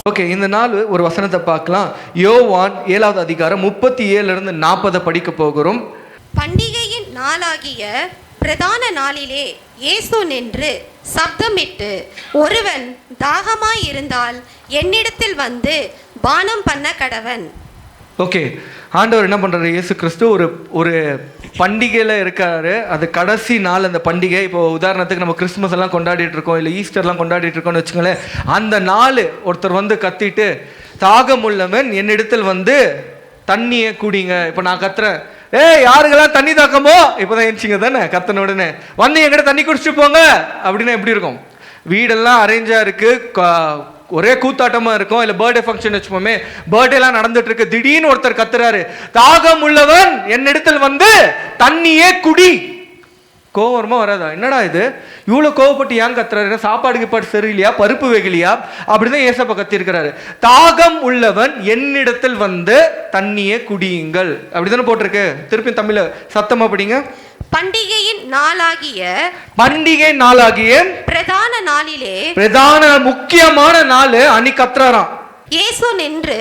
Okay, இந்த நாள் ஒரு வசனத்தை பார்க்கலாம். யோவான் 7வது அதிகாரம் 37 40 படிக்க போகிறோம். பண்டிகையின் நாளாகிய பிரதான நாளிலே இயேசு நின்று சப்தமிட்டு, ஒருவன் தாகமாயிருந்தால் என்னிடத்தில் வந்து பானம் பண்ண கடவன். ஓகே, ஆண்டவர் என்ன பண்ணுறாரு? இயேசு கிறிஸ்து ஒரு பண்டிகையில் இருக்காரு. அது கடைசி நாள் அந்த பண்டிகை. இப்போ உதாரணத்துக்கு நம்ம கிறிஸ்துமஸ் எல்லாம் கொண்டாடிட்டு இருக்கோம், இல்லை ஈஸ்டர்லாம் கொண்டாடிட்டு இருக்கோம்னு வச்சுங்களேன். அந்த நாள் ஒருத்தர் வந்து கத்திட்டு, தாகம் உள்ளவன் என்னிடத்தில் வந்து தண்ணியை குடிங்க. இப்போ நான் கத்துறேன், யாருக்கெல்லாம் தண்ணி தாக்கமோ, இப்போதான் எழுச்சிங்க தானே, கத்தன உடனே வந்து என்கிட்ட தண்ணி குடிச்சிட்டு போங்க அப்படின்னா எப்படி இருக்கும்? வீடெல்லாம் அரேஞ்சா இருக்கு, ஒரே கூத்தாட்டமா இருக்கும். இல்லை பர்த்டே ஃபங்க்ஷன் வச்சுப்போமே, பர்த்டேலாம் நடந்துட்டு இருக்கு, திடீர்னு ஒருத்தர் கத்துறாரு, தாகம் உள்ளவன் என்னிடத்தில் வந்து தண்ணியே குடி. கோவரமா வராதா? என்னடா இது, இவ்வளோ கோவப்பட்டு ஏன் கத்துறாரு? சாப்பாடுக்கு பாட்டு சரியில்லையா, பருப்பு வைக்கலையா? அப்படிதான் ஏசப்பா கத்திருக்கிறாரு. தாகம் உள்ளவன் என்னிடத்தில் வந்து தண்ணியே குடியுங்கள் அப்படிதானே போட்டிருக்கு. திருப்பி தமிழ சத்தமா படிங்க. பண்டிகையின் நாளாகிய பிரதான நாளிலே, பிரதான முக்கியமான நாள் அன்னைக்கு கத்துறாராம். இயேசு நின்று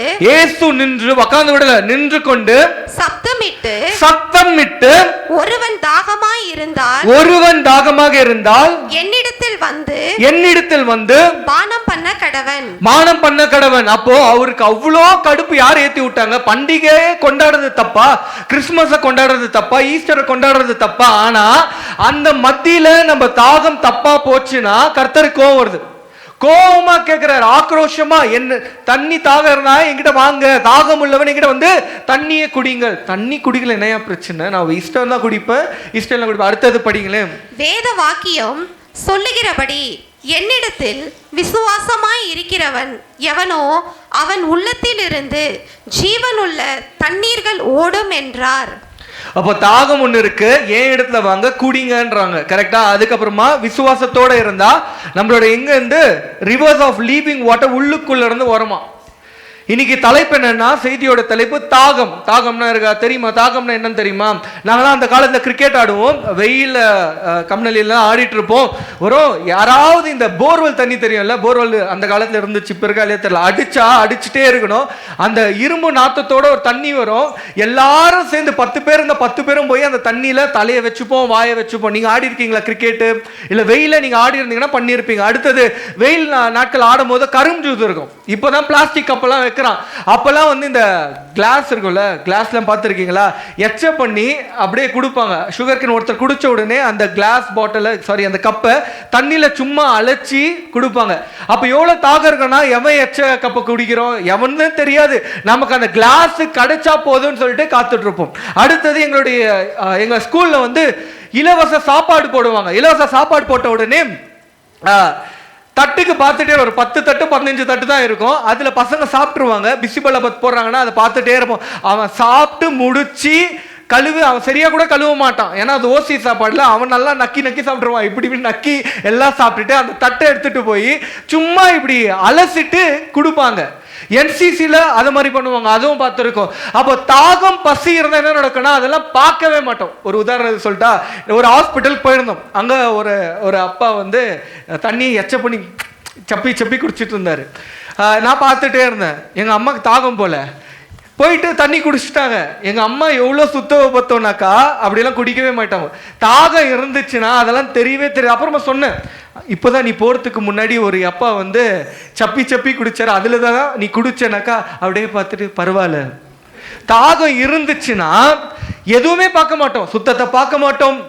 உட்கார்ந்து விடல, நின்று கொண்டு சத்தமிட்டு, ஒருவன் தாகமாக இருந்தால் என்னிடத்தில் வந்து பானம் பண்ண கடவன். அப்போ அவருக்கு அவ்வளோ கடுப்பு யார் ஏத்தி விட்டாங்க? பண்டிகையை கொண்டாடுறது தப்பா, கிறிஸ்துமஸை கொண்டாடுறது தப்பா, ஈஸ்டரை கொண்டாடுறது தப்பா? ஆனா அந்த மத்தியில நம்ம தாகம் தப்பா போச்சுன்னா கர்த்தருக்கு கோவம் வருது. கோபமா கேட்கிறார், ஆக்ரோஷமா, என்ன தண்ணி தாகம் இருந்தா என்கிட்ட வாங்க, தாகம் உள்ளவன் என்கிட்ட வந்து தண்ணியை குடிங்கள். தண்ணி குடிக்கல என்னையா பிரச்சனை? நான் இஷ்டம் தான் குடிப்பேன், இஷ்டம் குடிப்பேன். அடுத்தது படிங்களேன். வேத வாக்கியம் சொல்லுகிறபடி என்னிடத்தில் விசுவாசமாய் இருக்கிறவன் எவனோ அவன் உள்ளத்தில் இருந்து ஜீவனுள்ள தண்ணீர்கள் ஓடும் என்றார். அப்போ தாகம் ஒண்ணு இருக்கு, ஏன் இடத்துல வாங்க குடிங்கன்றாங்க. கரெக்டா? அதுக்கப்புறமா விசுவாசத்தோட இருந்தா நம்மளோட எங்க இருந்து ரிவர்ஸ் ஆஃப் லீவிங் வாட்டர் உள்ளுக்குள்ள இருந்து வருமா. இன்னைக்கு தலைப்பு என்னன்னா, செய்தியோட தலைப்பு தாகம். தாகம்னா இருக்கா தெரியுமா? தாகம்னா என்னன்னு தெரியுமா? நாங்களாம் அந்த காலத்துல கிரிக்கெட் ஆடுவோம், வெயில கம்னலிலாம் ஆடிட்டு இருப்போம். வரும் யாராவது இந்த போர்வெல் தண்ணி தெரியும்ல, போர்வெல் அந்த காலத்துல இருந்துச்சு, இப்ப இருக்கா இல்லையா தெரியல, அடிச்சுட்டே இருக்கணும். அந்த இரும்பு நாத்தத்தோட ஒரு தண்ணி வரும், எல்லாரும் சேர்ந்து 10 பேர் இந்த 10 பேரும் போய் அந்த தண்ணியில தலையை வச்சுப்போம், வாயை வச்சுப்போம். நீங்க ஆடி இருக்கீங்களா கிரிக்கெட்டு? இல்ல வெயில நீங்க ஆடி இருந்தீங்கன்னா பண்ணியிருப்பீங்க. அடுத்தது வெயில் நாட்கள் ஆடும் போது கரும் ஜூஸ் இருக்கும். இப்பதான் பிளாஸ்டிக் கப்பெல்லாம் அப்பெல்லாம் வந்து இந்த கிளாஸ் இருக்கும்ல, கிளாஸ்ல பார்த்துருக்கீங்களா, எச்ச பண்ணி அப்படியே கொடுப்பாங்க. சுகர் கேன் ஒருத்தர் குடிச்ச உடனே அந்த கிளாஸ் பாட்டில அந்த கப்பை தண்ணியில சும்மா அழைச்சி கொடுப்பாங்க. அப்ப எவ்வளவு தாகம் இருக்குன்னா, எவன் எச்ச கப்பை குடிக்கிறோம் எவன்னு தெரியாது, நமக்கு அந்த கிளாஸ் கிடைச்சா போதும்னு சொல்லிட்டு காத்துட்டு இருப்போம். அடுத்தது எங்க ஸ்கூல்ல வந்து இலவச சாப்பாடு போடுவாங்க. இலவச சாப்பாடு போட்ட உடனே தட்டுக்கு பார்த்துட்டே ஒரு 10 தட்டு 15 தட்டு தான் இருக்கும். அதுல பசங்க சாப்பிட்டுருவாங்க. பிசிபல்ல போடுறாங்கன்னா அதை பார்த்துட்டே இருப்போம். அவன் சாப்பிட்டு முடிச்சு அவன் சரியா கூட கழுவ மாட்டான், ஏன்னா அது ஓசி சாப்பாடுல அவன் நல்லா நக்கி சாப்பிட்டுருவான். இப்படி நக்கி எல்லாம் சாப்பிட்டுட்டு அந்த தட்டை எடுத்துட்டு போய் சும்மா இப்படி அலசிட்டு கொடுப்பாங்க. NCCல அது மாதிரி பண்ணுவாங்க, அதுவும் பார்த்துருக்கோம். அப்போ தாகம் பசி இருந்தா என்ன நடக்கும்னா அதெல்லாம் பார்க்கவே மாட்டோம். ஒரு உதாரணம் சொல்லிட்டா, ஒரு ஹாஸ்பிட்டல் போயிருந்தோம். அங்க ஒரு அப்பா வந்து தண்ணி எச்ச பண்ணி சப்பி குடிச்சிட்டு இருந்தாரு. நான் பார்த்துட்டே இருந்தேன். எங்க அம்மாக்கு தாகம் போல போயிட்டு தண்ணி குடிச்சிட்டாங்க. எங்க அம்மா எவ்வளவு சுத்தவ பார்த்தோம்னாக்கா அப்படியெல்லாம் குடிக்கவே மாட்டாங்க. தாகம் இருந்துச்சுன்னா அதெல்லாம் தெரியவே தெரியாது. அப்புறமா சொன்னேன், இப்போதான் நீ போறதுக்கு முன்னாடி ஒரு அப்பா வந்து சப்பி குடிச்சாரு, அதுல தான் நீ குடிச்சனாக்கா. அப்படியே பார்த்துட்டு பரவாயில்ல. தாகம் இருந்துச்சுன்னா எதுவுமே பார்க்க மாட்டோம், சுத்தத்தை பார்க்க மாட்டோம்,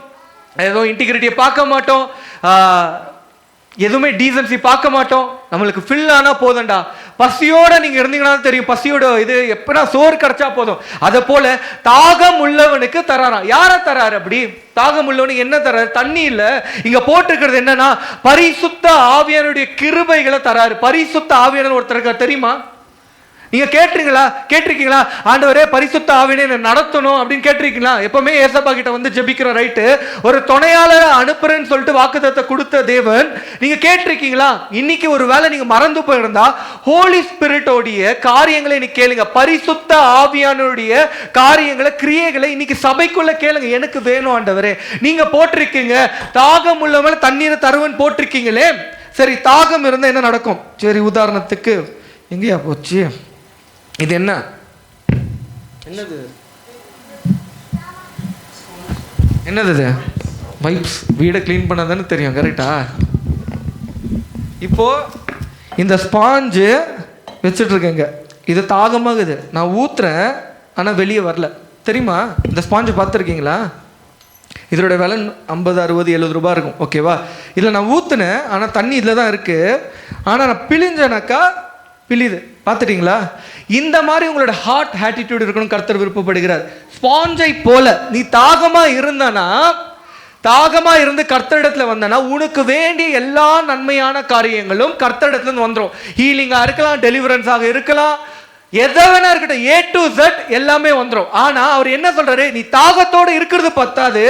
ஏதோ இன்டிகிரிட்டியை பார்க்க மாட்டோம், எதுவுமே டீசன்சி பார்க்க மாட்டோம். நம்மளுக்கு ஃபில் ஆனா போதண்டா. பசியோட நீங்க இருந்தீங்கன்னா தெரியும், பசியோட இது எப்பனா சோறு கிடைச்சா போதும். அதை போல தாகம் உள்ளவனுக்கு தராராம். யார தராரு? அப்படி தாகம் உள்ளவனுக்கு என்ன தராரு? தண்ணி இல்ல, இங்க போட்டிருக்கிறது என்னன்னா பரிசுத்த ஆவியானுடைய கிருபைகளை தராரு. பரிசுத்த ஆவியான ஒருத்தருக்கு தெரியுமா? நீங்க கேட்டிருக்கீங்களா? ஆண்டவரே பரிசுத்த ஆவியானவரை நடத்தணும் அப்படின்னு கேட்டிருக்கீங்களா? எப்பவுமே ஏசப்பா கிட்ட வந்து ஜெபிக்கிறோம், ரைட்டு. ஒரு துணையாளரை அனுப்புறேன்னு சொல்லிட்டு வாக்குத்தத்தத்தை கொடுத்த தேவன், நீங்க கேட்டிருக்கீங்களா? இன்னைக்கு ஒரு வேளை நீங்க மறந்து போயிருந்தா ஹோலி ஸ்பிரிட்டோடைய காரியங்களை இன்னைக்கு கேளுங்க. பரிசுத்த ஆவியானுடைய காரியங்களை, கிரியைகளை இன்னைக்கு சபைக்குள்ள கேளுங்க. எனக்கு வேணும் ஆண்டவரே. நீங்க போட்டிருக்கீங்க தாகம் உள்ளவன் தண்ணீரை தருவன் போட்டிருக்கீங்களே, சரி தாகம் இருந்தா என்ன நடக்கும்? சரி உதாரணத்துக்கு எங்கேயா போச்சு? இது என்னது? என்னது இது? வைப்ஸ். வீடை க்ளீன் பண்ணாதானே தெரியும், கரெக்டா? இப்போ இந்த ஸ்பாஞ்சு வச்சுட்ருக்கேங்க, இது தாகமாகுது, நான் ஊற்றுறேன் ஆனால் வெளியே வரல. தெரியுமா? இந்த ஸ்பாஞ்சு பார்த்துருக்கீங்களா? இதோட விலை 50, 60, 70 ரூபா இருக்கும், ஓகேவா? இதில் நான் ஊற்றுனேன் ஆனால் தண்ணி இதில் தான் இருக்குது, ஆனால் நான் பிழிஞ்சேனாக்கா பிழியுது. பார்த்துட்டிங்களா? இந்த மாதிரி உங்களோட ஹார்ட் ஆட்டிடியூட் இருக்கணும் கர்த்தர் விருப்பப்படுகிறார். ஸ்பாஞ்சை போல நீ தாகமாக இருந்தனா, தாகமாக இருந்து கர்த்தரிடத்துல வந்தனா, உனக்கு வேண்டிய எல்லா நன்மையான காரியங்களும் கர்த்தரிடத்துல வந்துடும். ஹீலிங்காக இருக்கலாம், டெலிவரன்ஸாக இருக்கலாம், எதை வேணா இருக்கட்டும், A to Z எல்லாமே வந்துடும். ஆனா அவர் என்ன சொல்றாரு? நீ தாகத்தோடு இருக்கிறது பத்தாது,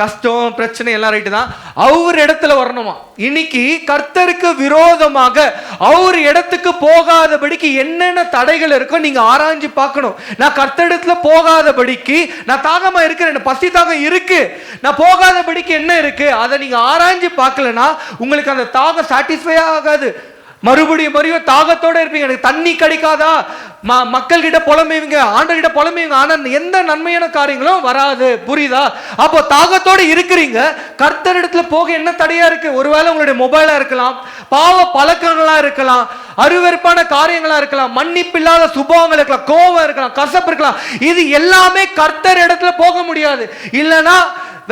கஷ்டம் பிரச்சனை எல்லாம் ரைட்டு தான், அவர் இடத்துல வரணுமா. இன்னைக்கு கர்த்தருக்கு விரோதமாக அவர் இடத்துக்கு போகாதபடிக்கு என்னென்ன தடைகள் இருக்கோ நீங்க ஆராய்ஞ்சு பார்க்கணும். நான் கர்த்தரிடத்துல போகாதபடிக்கு, நான் தாகமா இருக்கிறேன், பசி தாகம் இருக்கு, நான் போகாதபடிக்கு என்ன இருக்கு, அதை நீங்க ஆராய்ஞ்சு பார்க்கலனா உங்களுக்கு அந்த தாகம் சாட்டிஸ்ஃபை ஆகாது. மறுபடியும் தாகத்தோட இருப்பீங்க. எனக்கு தண்ணி கிடைக்காதா, மக்கள் கிட்ட புலம்புவீங்க, ஆண்டவர்கிட்ட புலம்புவீங்க, ஆனா எந்த நன்மையான காரியங்களும் வராது. புரியுதா? அப்போ தாகத்தோட இருக்கிறீங்க, கர்த்தரிடத்துல போக என்ன தடையா இருக்கு? ஒருவேளை உங்களுடைய மொபைலா இருக்கலாம், பாவ பழக்கங்களா இருக்கலாம், அருவருப்பான காரியங்களா இருக்கலாம், மன்னிப்பில்லாத சுபாவங்கள் இருக்கலாம், கோபம் இருக்கலாம், கசப்பு இருக்கலாம். இது எல்லாமே கர்த்தர் இடத்துல போக முடியாது. இல்லைன்னா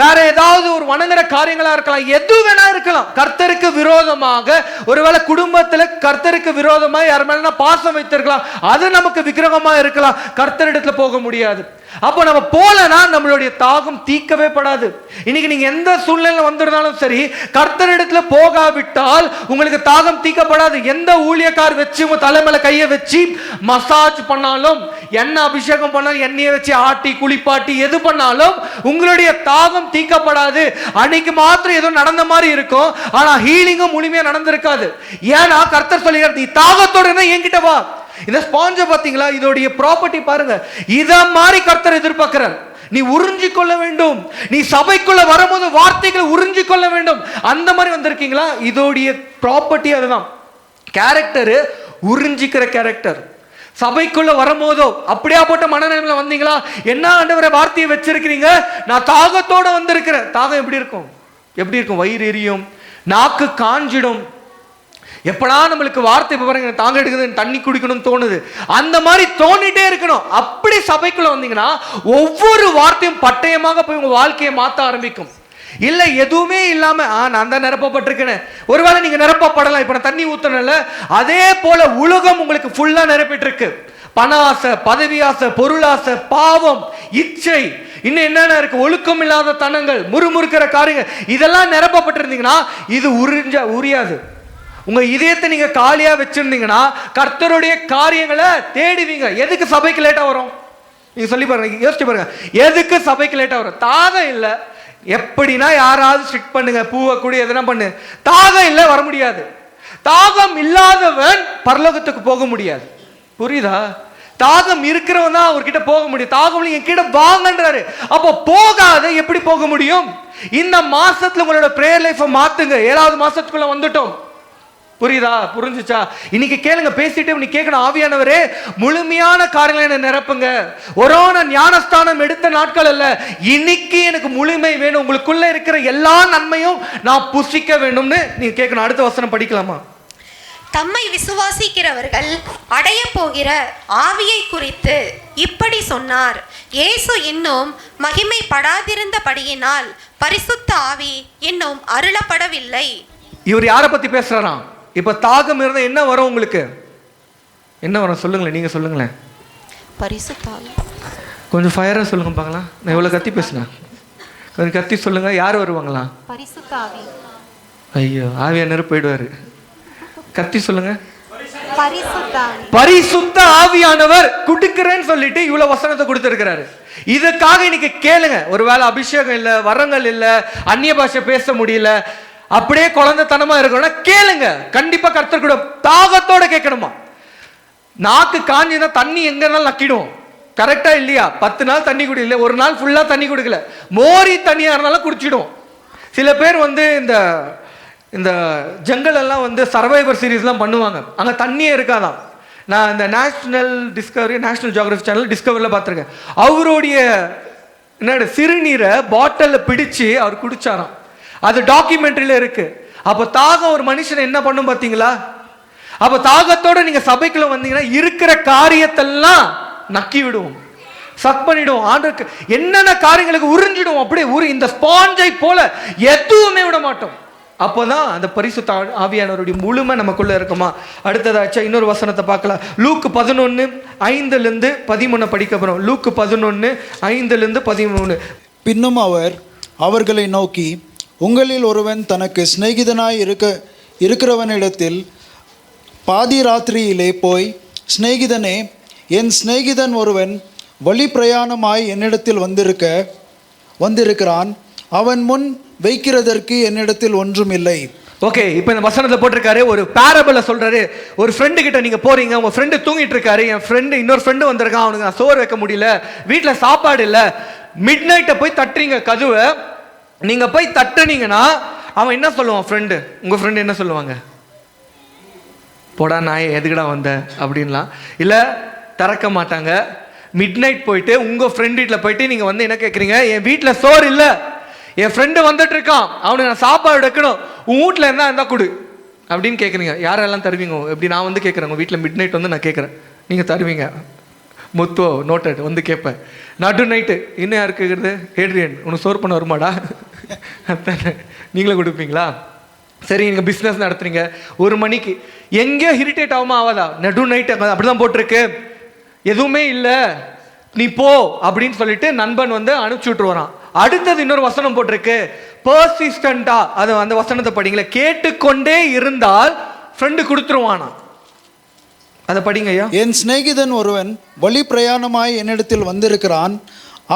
வேற ஏதாவது ஒரு வணங்குற காரியங்களா இருக்கலாம், எது வேணா இருக்கலாம். கர்த்தருக்கு விரோதமாக, ஒருவேளை குடும்பத்துல கர்த்தருக்கு விரோதமாக யார் மேல பாசம் வைத்திருக்கலாம், அது நமக்கு விக்கிரகமா இருக்கலாம், கர்த்தரிடத்துல போக முடியாது. அப்போ நம்ம போலனா நம்மளுடைய தாகம் தீக்கவே படாது. இன்னைக்கு நீங்க எந்த சூழ்நிலை வந்திருந்தாலும் சரி, கர்த்தரிடத்துல போகாவிட்டால் உங்களுக்கு தாகம் தீக்கப்படாது. எந்த ஊழியக்கார் வச்சு உங்க தலைமையில கையை வச்சு மசாஜ் பண்ணாலும், எண்ணெய் அபிஷேகம் பண்ணாலும், எண்ணெயை வச்சு ஆட்டி குளிப்பாட்டி எது பண்ணாலும் உங்களுடைய தாகம் தீக்கப்படாது. அன்னைக்கு மாத்திரம் ஏதோ நடந்த மாதிரி இருக்கும், ஆனா ஹீலிங்கும் முழுமையா நடந்திருக்காது. ஏன்னா கர்த்தர் சொல்லுகிறார், நீ தாகத்தோட என்கிட்ட வா. இந்த ஸ்பாஞ்ச பாத்தீங்களா? இதோடைய ப்ராப்பர்ட்டி பாருங்க. இத மாதிரி கர்த்தர் எதிர்பார்க்கிறார். நீ உறிஞ்சி கொள்ள வேண்டும். நீ சபைக்குள்ள வரும்போது வார்த்தைகளை உறிஞ்சி கொள்ள வேண்டும். அந்த மாதிரி வந்திருக்கீங்களா? இதோடைய ப்ராப்பர்ட்டி அதுதான். கேரக்டர் உறிஞ்சிக்கிற கேரக்டர். சபைக்குள்ள வரும்போதோ அப்படியே போட்ட மனநிலையில வந்தீங்களா? என்ன ஆண்டவரே வார்த்தையை வச்சிருக்கிறீங்க, நான் தாகத்தோட வந்திருக்கிறேன். தாகம் எப்படி இருக்கும்? எப்படி இருக்கும்? வயிறு எரியும், நாக்கு காஞ்சிடும். எப்படா நம்மளுக்கு வார்த்தை பாருங்க தாங்க எடுக்குது, தண்ணி குடிக்கணும்னு தோணுது, அந்த மாதிரி தோணிட்டே இருக்கணும். அப்படி சபைக்குள்ள வந்தீங்கன்னா ஒவ்வொரு வார்த்தையும் பட்டயமாக போய் உங்க வாழ்க்கையை மாற்ற ஆரம்பிக்கும். இல்ல எதுவுமே இல்லாம நான் தான் நிரப்பப்பட்டிருக்கேன், ஒருவேளை நீங்க நிரப்பப்படலாம். இப்ப நான் தண்ணி ஊத்தணும்ல, அதே போல உலகம் உங்களுக்கு ஃபுல்லா நிரப்பிட்டு இருக்கு. பண ஆசை, பதவி ஆசை, பொருளாசை, பாவம், இச்சை, இன்னும் என்னென்ன இருக்கு, ஒழுக்கம் இல்லாத தனங்கள், முறுமுறுக்கிற காரியங்கள், இதெல்லாம் நிரப்பப்பட்டிருந்தீங்கன்னா இது உரியாது. உங்க இதயத்தை நீங்க காலியா வச்சிருந்தீங்கன்னா கர்த்தருடைய காரியங்களை தேடுவீங்க. எதுக்கு சபைக்கு லேட்டா வரும்? நீங்க சொல்லி பாருங்க, யோசிச்சு பாருங்க, எதுக்கு சபைக்கு லேட்டா வரும்? தாகம் இல்ல. எப்படின்னா யாராவது ஸ்ட்ரிக்ட் பண்ணுங்க, பூவை கூட எதனா பண்ணு, தாகம் இல்ல, வர முடியாது. தாகம் இல்லாதவன் பரலோகத்துக்கு போக முடியாது. புரியுதா? தாகம் இருக்கிறவன் தான் அவர்கிட்ட போக முடியும். தாகம் நீங்க கிட்ட வாங்கன்றாரு. அப்போ போகாத எப்படி போக முடியும்? இந்த மாசத்துல உங்களோட பிரேயர் லைஃபை மாத்துங்க. 7வது மாசத்துக்குள்ள வந்துட்டோம். புரியுதா? புரிஞ்சுச்சா? இன்னைக்கு கேளுங்க, பேசிட்டு நீ கேட்கணும், ஆவியானவரே முழுமையான காரியங்களை என்ன நிரப்புங்க. நான் ஞானஸ்தானம் எடுத்த நாட்கள் அல்ல, இன்னைக்கு எனக்கு முழுமை வேணும், உங்களுக்குள்ள இருக்கிற எல்லா நன்மையும் நான் புசிக்க வேண்டும்னு நீங்க கேட்கணும். அடுத்த வசனம் படிக்கலாமா? தம்மை விசுவாசிக்கிறவர்கள் அடைய போகிற ஆவியை குறித்து இப்படி சொன்னார். இயேசு இன்னும் மகிமைப்படாதிருந்தபடியினால் பரிசுத்த ஆவி இன்னும் அருளப்படவில்லை. இவர் யாரை பத்தி பேசுறாராம்? இப்ப தாகம் இருந்தா என்ன வரும் உங்களுக்கு? என்ன வரும் சொல்லுங்களேன், நீங்க சொல்லுங்களேன். பரிசுத்த ஆவி. கொஞ்சம் ஃபயரா சொல்லுங்க பார்க்கலாம். நான் எவ்வளவு கத்தி பேசுனேன், கொஞ்சம் கத்தி சொல்லுங்க. யார் வருவாங்களா? பரிசுத்த ஆவி. ஐயோ, ஆவியானவர் போயிடுவாரு. கத்தி சொல்லுங்க. பரிசுத்த ஆவியானவர் கொடுக்கிறேன்னு சொல்லிட்டு இவ்வளவு வசனத்தை கொடுத்திருக்கிறாரு. இதுக்காக இன்னைக்கு கேளுங்க. ஒருவேளை அபிஷேகம் இல்ல, வரங்கள் இல்ல, அந்நிய பாஷை பேச முடியல, அப்படியே குழந்தைத்தனமா இருக்கணும்னா கேளுங்க. கண்டிப்பா கர்த்தர் கூட தாகத்தோட கேட்கணுமா? நாக்கு காஞ்சினா தண்ணி எங்கனாலும் நக்கிடும். கரெக்டா இல்லையா? 10 நாள் தண்ணி குடிக்கல, ஒரு நாள் ஃபுல்லா தண்ணி குடிக்கல, மோரி தண்ணியா இருந்தாலும் குடிச்சிடும். சில பேர் இந்த ஜங்கல் எல்லாம் சர்வைவர் சீரீஸ்லாம் பண்ணுவாங்க, அங்க தண்ணியே இருக்காதான். நான் இந்த நேஷனல் ஜியோகிராஃபி சேனல் டிஸ்கவரியில் பார்த்துருக்கேன். அவருடைய என்ன சிறுநீரை பாட்டிலில் பிடிச்சு அவர் குடிச்சாராம். அது டாக்குமெண்ட்ரியில இருக்கு. அப்போ தாகம் ஒரு மனுஷனை என்ன பண்ணும் பார்த்தீங்களா? அப்போ தாகத்தோட நீங்க சபைக்குள்ள வந்தீங்கன்னா இருக்கிற காரியத்தெல்லாம் நக்கி விடுவோம், சக் பண்ணிடுவோம். ஆண்டுக்கு என்னென்ன காரியங்களுக்கு உறிஞ்சிடுவோம். அப்படியே இந்த ஸ்பாஞ்சை போல எதுவுமே விட மாட்டோம். அப்போதான் அந்த பரிசுத்த ஆவியானவருடைய முழுமை நமக்குள்ள இருக்குமா. அடுத்ததாச்சா இன்னொரு வசனத்தை பார்க்கலாம். லூக்கு 11:5-13 படிக்க போறோம். லூக்கு 11:5-13. பின்னும் அவர் அவர்களை நோக்கி, உங்களில் ஒருவன் தனக்கு சிநேகிதனாய் இருக்கிறவனிடத்தில் பாதி ராத்திரியிலே போய், சிநேகிதனே, என் சிநேகிதன் ஒருவன் வழி பிரயாணமாய் என்னிடத்தில் வந்திருக்கிறான், அவன் முன் வைக்கிறதற்கு என்னிடத்தில் ஒன்றும் இல்லை. ஓகே, இப்போ இந்த வசனத்தை போட்டிருக்காரு. ஒரு பேரபிள சொல்றாரு. ஒரு ஃப்ரெண்டு கிட்ட நீங்க போறீங்க, உங்க ஃப்ரெண்டு தூங்கிட்டு இருக்காரு. என் ஃப்ரெண்டு இன்னொரு ஃப்ரெண்டு வந்திருக்கான், அவனுக்கு நான் சோறு வைக்க முடியல, வீட்டில் சாப்பாடு இல்லை. மிட் நைட்டை போய் தட்டுறீங்க கதவை. நீங்க போய் தட்டுனீங்கன்னா அவன் என்ன சொல்லுவான்? ஃப்ரெண்டு, உங்க ஃப்ரெண்டு என்ன சொல்லுவாங்க? போடா நான் எதுக்கடா வந்த அப்படின்லாம் இல்லை, திறக்க மாட்டாங்க. மிட் நைட் போயிட்டு உங்க ஃப்ரெண்ட் வீட்டில் போயிட்டு நீங்க வந்து என்ன கேட்குறீங்க? என் வீட்டில் சோறு இல்லை, என் ஃப்ரெண்டு வந்துட்டு இருக்கான், அவனுக்கு நான் சாப்பாடு வைக்கணும், உன் வீட்டில் இருந்தா கொடு அப்படின்னு கேட்குறீங்க. யாரெல்லாம் தருவீங்க? எப்படி நான் வந்து கேட்குறேன், உங்கள் வீட்டில் மிட் நைட் வந்து நான் கேட்குறேன், நீங்கள் தருவீங்க? முத்துவோ நோட்டட் வந்து கேட்பேன். நடு நைட்டு இன்னும் யார் கேட்குறது? ஏட்ரியன், உனக்கு சோறு பண்ண வருமாடா? நீங்களும் கொடுப்பீங்களா? சரி, நீங்கள் பிஸ்னஸ் நடத்துறீங்க, 1 மணிக்கு எங்கேயோ இரிட்டேட் ஆகாம ஆகாதா? நடு நைட்டு அப்படிதான் போட்டிருக்கு, எதுவுமே இல்லை நீ போ அப்படின்னு சொல்லிட்டு நண்பன் வந்து அனுப்பிச்சு விட்டு வரான். அடுத்தது இன்னொரு வசனம் போட்டிருக்கு, பர்சிஸ்டண்டா. அது அந்த வசனத்தை படிங்களே. கேட்டுக்கொண்டே இருந்தால் ஃப்ரெண்டு கொடுத்துருவானா? அதை படிங்க ஐயா. என் சிநேகிதன் ஒருவன் வழி பிரயாணமாய் என்னிடத்தில் வந்திருக்கிறான்,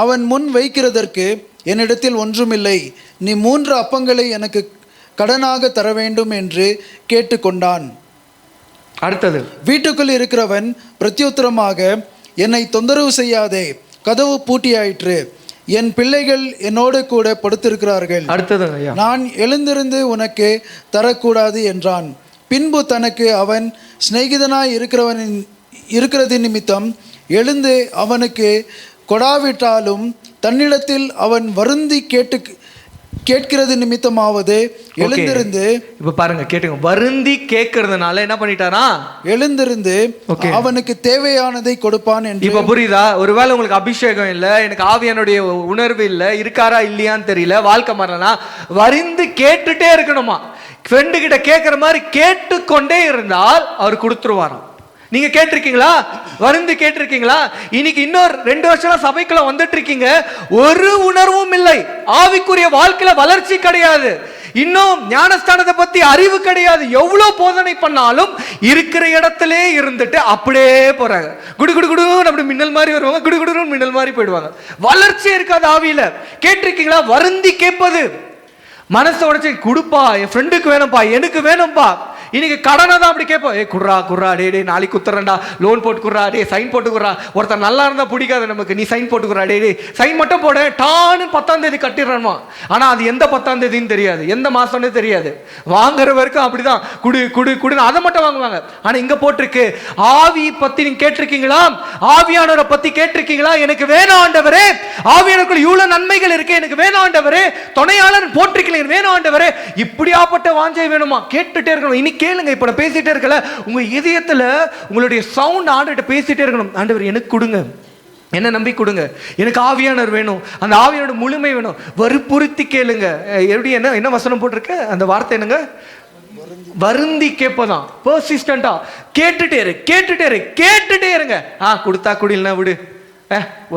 அவன் முன் வைக்கிறதற்கு என்னிடத்தில் ஒன்றுமில்லை, நீ 3 அப்பங்களை எனக்கு கடனாக தர வேண்டும் என்று கேட்டுக்கொண்டான். அடுத்தது, வீட்டுக்குள் இருக்கிறவன் பிரத்யுத்தரமாக, என்னை தொந்தரவு செய்யாதே, கதவு பூட்டியாயிற்று, என் பிள்ளைகள் என்னோடு கூட படுத்திருக்கிறார்கள், அடுத்தது நான் எழுந்திருந்து உனக்கு தரக்கூடாது என்றான். பின்பு தனக்கு அவன் சிநேகிதனாய் இருக்கிறது நிமித்தம் எழுந்து அவனுக்கு கொடாவிட்டாலும் தன்னிடத்தில் அவன் வருந்தி கேட்கிறது நிமித்தமாவது எழுந்திருந்து. இப்ப பாருங்க, கேட்டுங்க. வருந்தி கேட்கறதுனால என்ன பண்ணிட்டாரா? எழுந்திருந்து அவனுக்கு தேவையானதை கொடுப்பான் என்று. இப்ப புரியுதா? ஒருவேளை உங்களுக்கு அபிஷேகம் இல்ல, எனக்கு ஆவியானுடைய உணர்வு இல்ல, இருக்காரா இல்லையான்னு தெரியல, வாழ்க்கை மாறனா, வருந்து கேட்டுட்டே இருக்கணுமா? ஃப்ரெண்டு கிட்ட கேட்கிற மாதிரி கேட்டுக்கொண்டே இருந்தால் அவர் கொடுத்துருவாராம். நீங்க கேட்டிருக்கீங்களா? வருந்து கேட்டிருக்கீங்களா? இன்னைக்கு இன்னொரு 2 வருஷம் சபைக்குள்ள வந்துட்டு இருக்கீங்க, ஒரு உணர்வும் இல்லை, ஆவிக்குரிய வாழ்க்கையில வளர்ச்சி கிடையாது, இன்னும் ஞானஸ்தானத்தை பத்தி அறிவு கிடையாது, எவ்வளவு போதனை பண்ணாலும் இருக்கிற இடத்திலே இருந்துட்டு அப்படியே போறாங்க. குடு குடு குடு அப்படி மின்னல் மாதிரி வருவாங்க, குடு குடு மின்னல் மாதிரி போயிடுவாங்க. வளர்ச்சி இருக்காது ஆவியில. கேட்டிருக்கீங்களா? வருந்தி கேட்பது, மனசை உடைச்சு கொடுப்பா, என் ஃப்ரெண்டுக்கு வேணும்பா, எனக்கு வேணும்பா. இன்னைக்கு கடனை தான் அப்படி கேட்போம். குர்ரா டே நாளைக்கு குத்துறேன்டா, லோன் போட்டு குர்ரா, டே சைன் போட்டு குர்ரா. ஒருத்தர் நல்லா இருந்தா பிடிக்காது நமக்கு, நீ சைன் போட்டு குர்ரா, டே சைன் மட்டும் போட, டான்னு 10ஆம் தேதி கட்டிடுறோமா. ஆனா அது எந்த 10ஆம் தேதின்னு தெரியாது, எந்த மாசம்னு தெரியாது. வாங்குற வரைக்கும் அப்படிதான், குடு குடு குடுன்னு அதை மட்டும் வாங்குவாங்க. ஆனா இங்க போட்டிருக்கு, ஆவி பத்தி நீங்க கேட்டிருக்கீங்களா? ஆவியானவரை பத்தி கேட்டிருக்கீங்களா? எனக்கு வேணும் ஆண்டவரே, ஆவியானவருக்குள்ள இவ்வளவு நன்மைகள் இருக்கு, எனக்கு வேணும் ஆண்டவரே, துணையாளர் போட்டிருக்கீங்க, வேணும் ஆண்டவரே, இப்படியாப்பட்ட வாஞ்சை வேணுமா? கேட்டுட்டே இருக்கணும். இன்னைக்கு கேளுங்க, இப்ப நான் பேசிட்டே இருக்கல, உங்க இதயத்துல உங்களுடைய சவுண்ட் ஆண்டவர்கிட்ட பேசிட்டே இருக்கணும். ஆண்டவர் எனக்கு கொடுங்க, என்ன நம்பி கொடுங்க, எனக்கு ஆவியானவர் வேணும், அந்த ஆவியானோட முழுமை வேணும், வற்புறுத்தி கேளுங்க. எப்படி என்ன வசனம் போட்டிருக்க? அந்த வார்த்தை என்னங்க? வருந்தி கேட்பதான். பர்சிஸ்டண்டா கேட்டுட்டே இருங்க. கொடுத்தா குடில்னா விடு,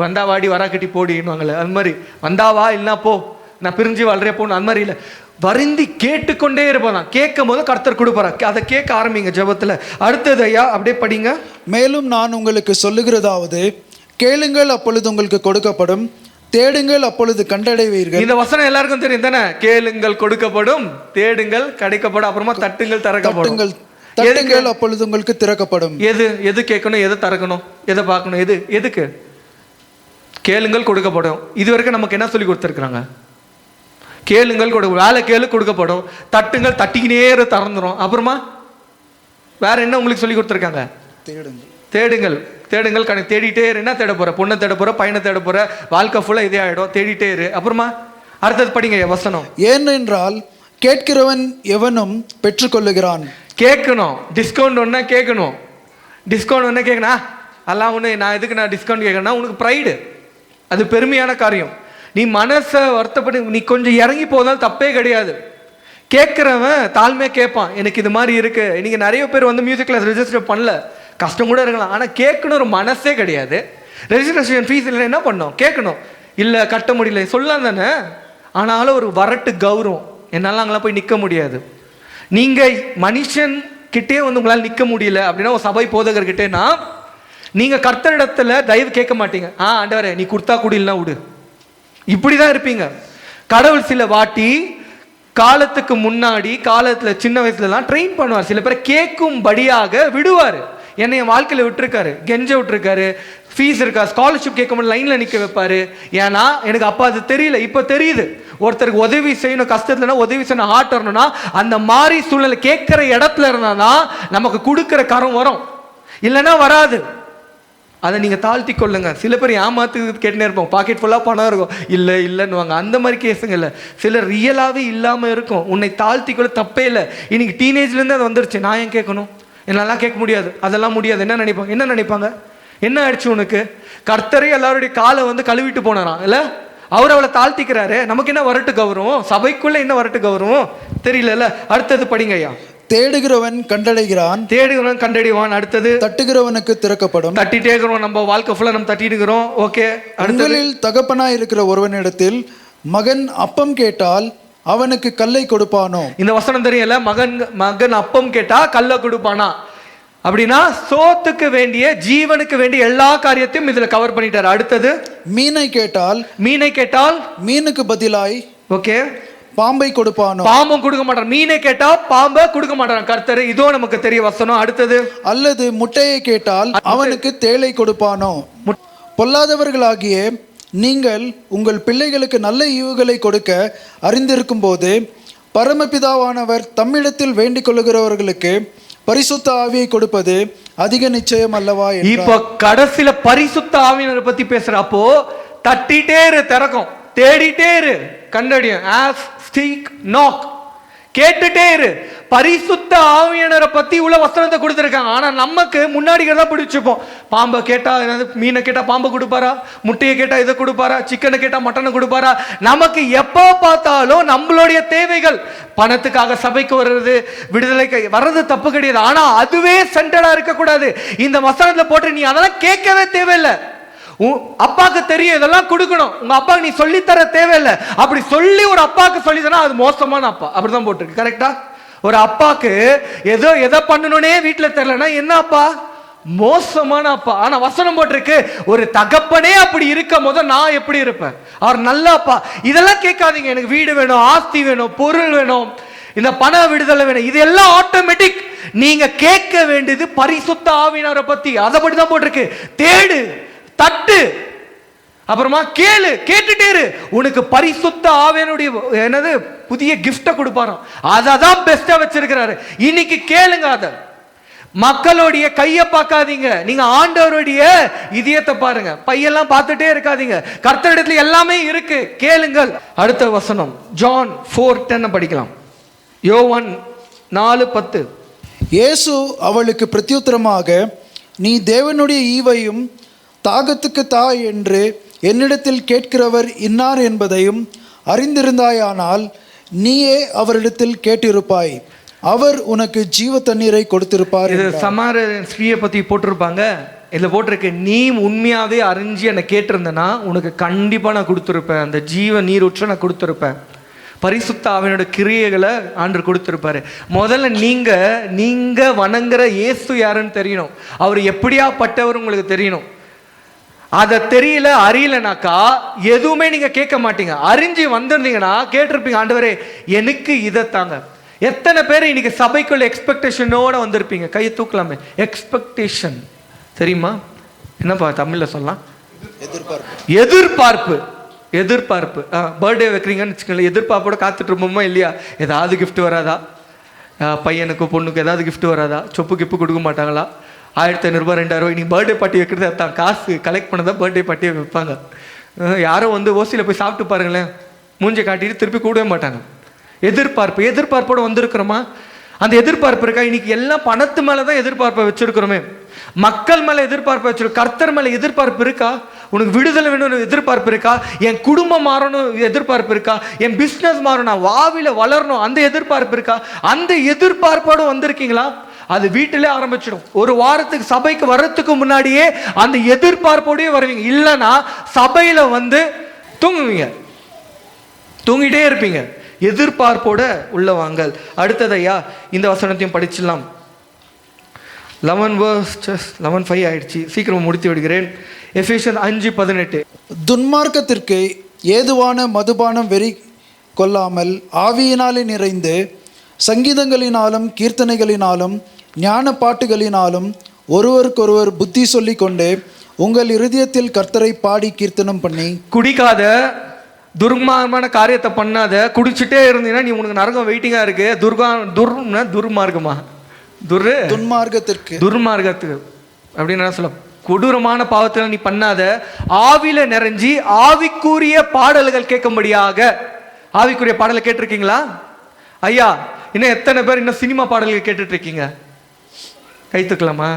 வந்தா வாடி வரா கட்டி போடின்னுவாங்களே, அது மாதிரி வந்தா வா, இல்லைன்னா போ, நான் பிரிஞ்சு வாழ்றே போகணும், அது மாதிரி இல்லை. வருந்தி கேட்டுக்கொண்டே இருப்பதான். கேட்கும் போது கர்த்தர் கொடுப்பார். அதை கேட்க ஆரம்பிங்க ஜெபத்துல. அடுத்தது ஐயா அப்படியே படிங்க. மேலும் நான் உங்களுக்கு சொல்லுகிறதாவது, கேளுங்கள் அப்பொழுது உங்களுக்கு கொடுக்கப்படும், தேடுங்கள் அப்பொழுது கண்டடைவீர்கள். இந்த வசனம் எல்லாருக்கும் தெரியும் தானே? கேளுங்கள் கொடுக்கப்படும், தேடுங்கள் கிடைக்கப்படும், அப்புறமா தட்டுங்கள் திறக்கப்படும். தட்டுங்கள் அப்பொழுது உங்களுக்கு திறக்கப்படும். எது கேட்கணும், எது திறக்கணும், எதை பார்க்கணும், எதுக்கு? கேளுங்கள் கொடுக்கப்படும். இது வரைக்கும் நமக்கு என்ன சொல்லி கொடுத்துருக்குறாங்க? கேளுங்கள் வேலை கேளு கொடுக்கப்படும், தட்டுங்கள் தட்டிக்கினே திறந்துடும். அப்புறமா வேற என்ன உங்களுக்கு சொல்லி கொடுத்துருக்காங்க? தேடுங்கள். தேடுங்கள் தேடிட்டே இரு. என்ன தேட போற? பொண்ணை தேட போற, பையனை தேட போற, வாழ்க்கை ஃபுல்லா இதே ஆயிடும். தேடிட்டே இரு. அப்புறமா அடுத்தது படிங்க வசனம். ஏனென்றால் கேட்கிறவன் எவனும் பெற்றுக்கொள்ளுகிறான். கேட்கணும். டிஸ்கவுண்ட் ஒன்னா கேட்கணும். டிஸ்கவுண்ட் ஒன்னா கேட்கணும். அதெல்லாம் ஒன்று நான் எதுக்கு நான் டிஸ்கவுண்ட் கேட்கணும்னா உனக்கு ப்ரைடு, அது பெருமையான காரியம். நீ மனசை வருத்தப்பட்டு நீ கொஞ்சம் இறங்கி போதாலும் தப்பே கிடையாது. கேட்குறவன் தாழ்மையாக கேட்பான், எனக்கு இது மாதிரி இருக்கு. இன்னைக்கு நிறைய பேர் வந்து மியூசிக் கிளாஸ் ரெஜிஸ்டர் பண்ணல, கஷ்டம் கூட இருக்கலாம். ஆனால் கேட்கணும் ஒரு மனசே கிடையாது. ரெஜிஸ்ட்ரேஷன் ஃபீஸ் இல்லை, என்ன பண்ணோம்? கேட்கணும். இல்லை கட்ட முடியல சொல்லலாம் தானே. ஆனாலும் ஒரு வரட்டு கௌரவம், என்னால் அங்கெல்லாம் போய் நிற்க முடியாது. நீங்கள் மனுஷன் கிட்டே வந்து உங்களால் நிற்க முடியல அப்படின்னா ஒரு சபை போதகர்கிட்டேனா நீங்கள் கர்த்தரிடத்துல தயவு கேட்க மாட்டீங்க. ஆண்டவரே நீ கொடுத்தா குடியில்னா விடு, இப்படி தான் இருப்பீங்க. கடவுள் சில வாட்டி காலத்துக்கு முன்னாடி காலத்தில் சின்ன வயசுலலாம் ட்ரெயின் பண்ணுவார். சில பேரை கேட்கும்படியாக விடுவார். என்னை என் வாழ்க்கையில் விட்டுருக்காரு, கெஞ்ச விட்டுருக்காரு. ஃபீஸ் இருக்கா, ஸ்காலர்ஷிப் கேட்க முடியல, லைனில் நிற்க வைப்பார். ஏன்னா எனக்கு அப்போ அது தெரியல, இப்போ தெரியுது. ஒருத்தருக்கு உதவி செய்யணும், கஷ்டத்துலனா உதவி செய்யணும், ஹார்ட் வரணும்னா அந்த மாதிரி சூழ்நிலை கேட்குற இடத்துல இருந்தானா நமக்கு கொடுக்குற கரம் வரும், இல்லைன்னா வராது. அதை நீங்கள் தாழ்த்தி கொள்ளுங்க. சில பேர் ஏமாத்து கேட்டுனே இருப்போம், பாக்கெட் ஃபுல்லாக பணம் இருக்கும், இல்லை இல்லைன்னுவாங்க. அந்த மாதிரி கேஸுங்க இல்லை. சிலர் ரியலாகவே இல்லாமல் இருக்கும். உன்னை தாழ்த்தி கொள்ள தப்பே இல்லை. இன்னைக்கு டீனேஜ்லேருந்து அது வந்துருச்சு. நான் ஏன் கேட்கணும்? என்னெல்லாம் கேட்க முடியாது, அதெல்லாம் முடியாது. என்ன நினைப்பாங்க? என்ன ஆயிடுச்சு உனக்கு? கர்த்தரே எல்லாருடைய காலை வந்து கழுவிட்டு போனாராம் இல்லை, அவர் அவளை தாழ்த்திக்கிறாரு. நமக்கு என்ன வரட்டு கௌரவம்? சபைக்குள்ள என்ன வரட்டு கௌரவம் தெரியல. அடுத்தது படிங்க ஐயா. தேடுகிறவன் கண்டடைகிறான், தேடுகிறவன் கண்டடைவான். அடுத்தது தட்டுகிறவனுக்கு திறக்கப்படும். தட்டிட்டே இருக்கிறோம், நம்ம வாழ்க்கை ஃபுல்லா நம்ம தட்டிட்டு இருக்கிறோம். ஓகே. உங்களில் தகப்பனாய் இருக்கிற ஒருவனிடத்தில் மகன் அப்பம் கேட்டால் அவனுக்கு கல்லை கொடுப்பானோ? இந்த வசனம் தெரியல. மகன் அப்பம் கேட்டா கல்லை கொடுப்பானா அப்படின்னா சோத்துக்கு வேண்டிய ஜீவனுக்கு வேண்டிய எல்லா காரியத்தையும் இதுல கவர் பண்ணிட்டாரு. அடுத்தது மீனை கேட்டால் மீனுக்கு பதிலாய் ஓகே பாம்பை கொடுப்பானோ? பாம்பும் கொடுக்க மாட்டான். மீனை கேட்டா பாம்பை கொடுக்க மாட்டான் கர்த்தர். இதோ நமக்கு தெரிய வசனம். அடுத்தது அல்லது முட்டையை கேட்டால் அவனுக்கு தேளை கொடுப்பானோ? பொல்லாதவர்களாகிய நீங்கள் உங்கள் பிள்ளைகளுக்கு நல்ல ஈவுகளை கொடுக்க அறிந்திருக்கும் போது பரமபிதாவானவர் தம்மிடத்தில் வேண்டிக் கொள்ளுகிறவர்களுக்கு பரிசுத்த ஆவியை கொடுப்பது அதிக நிச்சயம் அல்லவா? இப்ப கடைசியில பரிசுத்த ஆவியினரை பத்தி பேசுறப்போ தட்டிட்டே இரு, திறக்கும். தேடிட்டே இரு, கண்டடியும். ஆஸ் ஸ்டீக் நாக், கேட்டுட்டே இரு. பரிசுத்த ஆவியானவரை பத்தி உள்ள வசனத்தை கொடுத்துருக்காங்க. ஆனா நமக்கு முன்னாடி தான் பிடிச்சிப்போம். பாம்பை கேட்டா மீனை கேட்டா பாம்பை கொடுப்பாரா, முட்டையை கேட்டா இதை கொடுப்பாரா, சிக்கனை கேட்டா மட்டனை கொடுப்பாரா. நமக்கு எப்போ பார்த்தாலும் நம்மளுடைய தேவைகள், பணத்துக்காக சபைக்கு வர்றது, விடுதலைக்கு வர்றது தப்பு கிடையாது. ஆனா அதுவே சென்டரா இருக்கக்கூடாது. இந்த வசனத்துல போட்டு நீ அதெல்லாம் கேட்கவே தேவையில்லை. அப்பாக்கு தெரியும் இதெல்லாம் கொடுக்கணும், உங்க அப்பாக்கு நீ சொல்லித்தர தேவையில்லை. அப்படி சொல்லி ஒரு அப்பாக்கு சொல்லி தரா அது மோசமான அப்பா. அப்படிதான் போட்டிருக்கு. கரெக்டா? ஒரு அப்பாக்கு ஏதோ எதை பண்ணணும்னே வீட்டுல தெரியலன்னா என்ன அப்பா? மோசமான அப்பா. ஆனா வசனம் போட்டிருக்கு ஒரு தகப்பனே அப்படி இருக்கும் போது நான் எப்படி இருப்பேன்? அவர் நல்ல அப்பா. இதெல்லாம் கேட்காதீங்க. எனக்கு வீடு வேணும், ஆஸ்தி வேணும், பொருள் வேணும், இந்த பண விடுதலை வேணும். இது எல்லாம் ஆட்டோமேட்டிக். நீங்க கேட்க வேண்டியது பரிசுத்த ஆவியானவரை பத்தி. அதை பத்தி தான் போட்டிருக்கு. தேடு, தட்டு, அப்புறமா கேளு, கேட்டுட்டே இரு. உனக்கு பரிசுத்த ஆவியானுடைய என்னது புதிய கிஃப்ட கொடுப்பாராம். அதான் பெஸ்டா வச்சிருக்கிறாரு. இன்னைக்கு கேளுங்க. அத மக்களுடைய கையை பார்க்காதீங்க, நீங்க ஆண்டவருடைய இதயத்தை பாருங்க. பையெல்லாம் பார்த்துட்டே இருக்காதீங்க. கர்த்தரிடத்துல எல்லாமே இருக்கு, கேளுங்கள். அடுத்த வசனம் ஜான் 4:10 படிக்கலாம். யோவான் 4:10. இயேசு அவளுக்கு பிரத்யுத்தரமாக, நீ தேவனுடைய ஈவையும் தாகத்துக்கு தா என்று என்னிடத்தில் கேட்கிறவர் இன்னார் என்பதையும் அறிந்திருந்தாயானால் நீயே அவரிடத்தில் கேட்டிருப்பாய், அவர் உனக்கு ஜீவ தண்ணீரை கொடுத்திருப்பார். இது சமார ஸ்ரீயை பத்தி போட்டிருப்பாங்க. இதுல போட்டிருக்கு, நீ உண்மையாவே அறிஞ்சு என்னை கேட்டிருந்தனா உனக்கு கண்டிப்பா நான் கொடுத்துருப்பேன், அந்த ஜீவ நீரூற்ற நான் கொடுத்துருப்பேன். பரிசுத்த ஆவியோட கிரியைகளை ஆண்டு கொடுத்திருப்பாரு. முதல்ல நீங்க வணங்குற இயேசு யாருன்னு தெரியணும். அவர் எப்படியாப்பட்டவர் உங்களுக்கு தெரியணும். அதை தெரியல, அறியலனாக்கா எதுவுமே நீங்க கேட்க மாட்டீங்க. அறிஞ்சு வந்திருந்தீங்கன்னா கேட்டிருப்பீங்க, ஆண்டவரே எனக்கு இதை தாங்க. எத்தனை பேர் இன்னைக்கு சபைக்குள்ள எக்ஸ்பெக்டேஷனோட வந்திருப்பீங்க? கையை தூக்கலாமே. எக்ஸ்பெக்டேஷன் தெரியுமா? என்னப்பா தமிழ்ல சொல்லலாம்? எதிர்பார்ப்பு. எதிர்பார்ப்பு. பர்த்டே வைக்கிறீங்கன்னு வச்சுக்கோங்களேன், எதிர்பார்ப்போட காத்துட்டு இருப்போமா இல்லையா? ஏதாவது கிஃப்ட் வராதா? பையனுக்கு பொண்ணுக்கு ஏதாவது கிஃப்ட் வராதா? சொப்பு கிப்பு கொடுக்க மாட்டாங்களா? 1500 2000 நீ பர்த்டே பார்ட்டி வைக்கிறது அதான் காசு கலெக்ட் பண்ணதான் பர்த்டே பார்ட்டியை வைப்பாங்க. யாரும் வந்து ஓசியில் போய் சாப்பிட்டு பாருங்களேன், மூஞ்சை காட்டிட்டு திருப்பி கூடவே மாட்டாங்க. எதிர்பார்ப்போடு வந்திருக்கிறோமா? அந்த எதிர்பார்ப்பு இருக்கா? இன்னைக்கு எல்லாம் பணத்து மேலே தான் எதிர்பார்ப்பை வச்சிருக்கிறோமே, மக்கள் மேலே எதிர்பார்ப்பை வச்சிருக்கோம். கர்த்தர் மேலே எதிர்பார்ப்பு இருக்கா? உனக்கு விடுதலை வேணும்னு எதிர்பார்ப்பு இருக்கா? என் குடும்பம் மாறணும் எதிர்பார்ப்பு இருக்கா? என் பிஸ்னஸ் மாறணும், நான் வாவில வளரணும் அந்த எதிர்பார்ப்பு இருக்கா? அந்த எதிர்பார்ப்போடு வந்திருக்கீங்களா? அது வீட்டிலே ஆரம்பிச்சிடும். ஒரு வாரத்துக்கு சபைக்கு வர்றதுக்கு முன்னாடியே அந்த எதிர்பார்ப்போடயே வருவீங்க. இல்லைன்னா சபையில வந்து தூங்குவீங்க, தூங்கிட்டே இருப்பீங்க. எதிர்பார்ப்போட உள்ள வாங்கல். அடுத்ததையா இந்த வசனத்தையும் படிச்சிடலாம். 11:5 ஆயிடுச்சு, சீக்கிரம் முடித்து விடுகிறேன். எபேசியர் 5:18. துன்மார்க்கத்திற்கு ஏதுவான மதுபானம் வெறி கொள்ளாமல் ஆவியினாலே நிறைந்து சங்கீதங்களினாலும் கீர்த்தனைகளினாலும் ஞான பாட்டுகளினாலும் ஒருவருக்கொருவர் புத்தி சொல்லி கொண்டு உங்கள் இருதயத்தில் கர்த்தரை பாடி கீர்த்தனம் பண்ணி. குடிக்காத, துர்மார்க்கமான காரியத்தை பண்ணாத. குடிச்சுட்டே இருந்தீங்கன்னா நீ உனக்கு நரகம் வெயிட்டிங்கா இருக்கு. துர்மார்க்கமா துர்மார்க்கத்துக்கு அப்படின்னு சொல்ல, கொடூரமான பாவத்தில் நீ பண்ணாத. ஆவில நிறைஞ்சி ஆவிக்குரிய பாடல்கள் கேட்கும்படியாக. ஆவிக்குரிய பாடலை கேட்டிருக்கீங்களா ஐயா? இன்னும் எத்தனை பேர் இன்னும் சினிமா பாடல்கள் கேட்டுட்டு இருக்கீங்க? கைத்துக்கலாமா?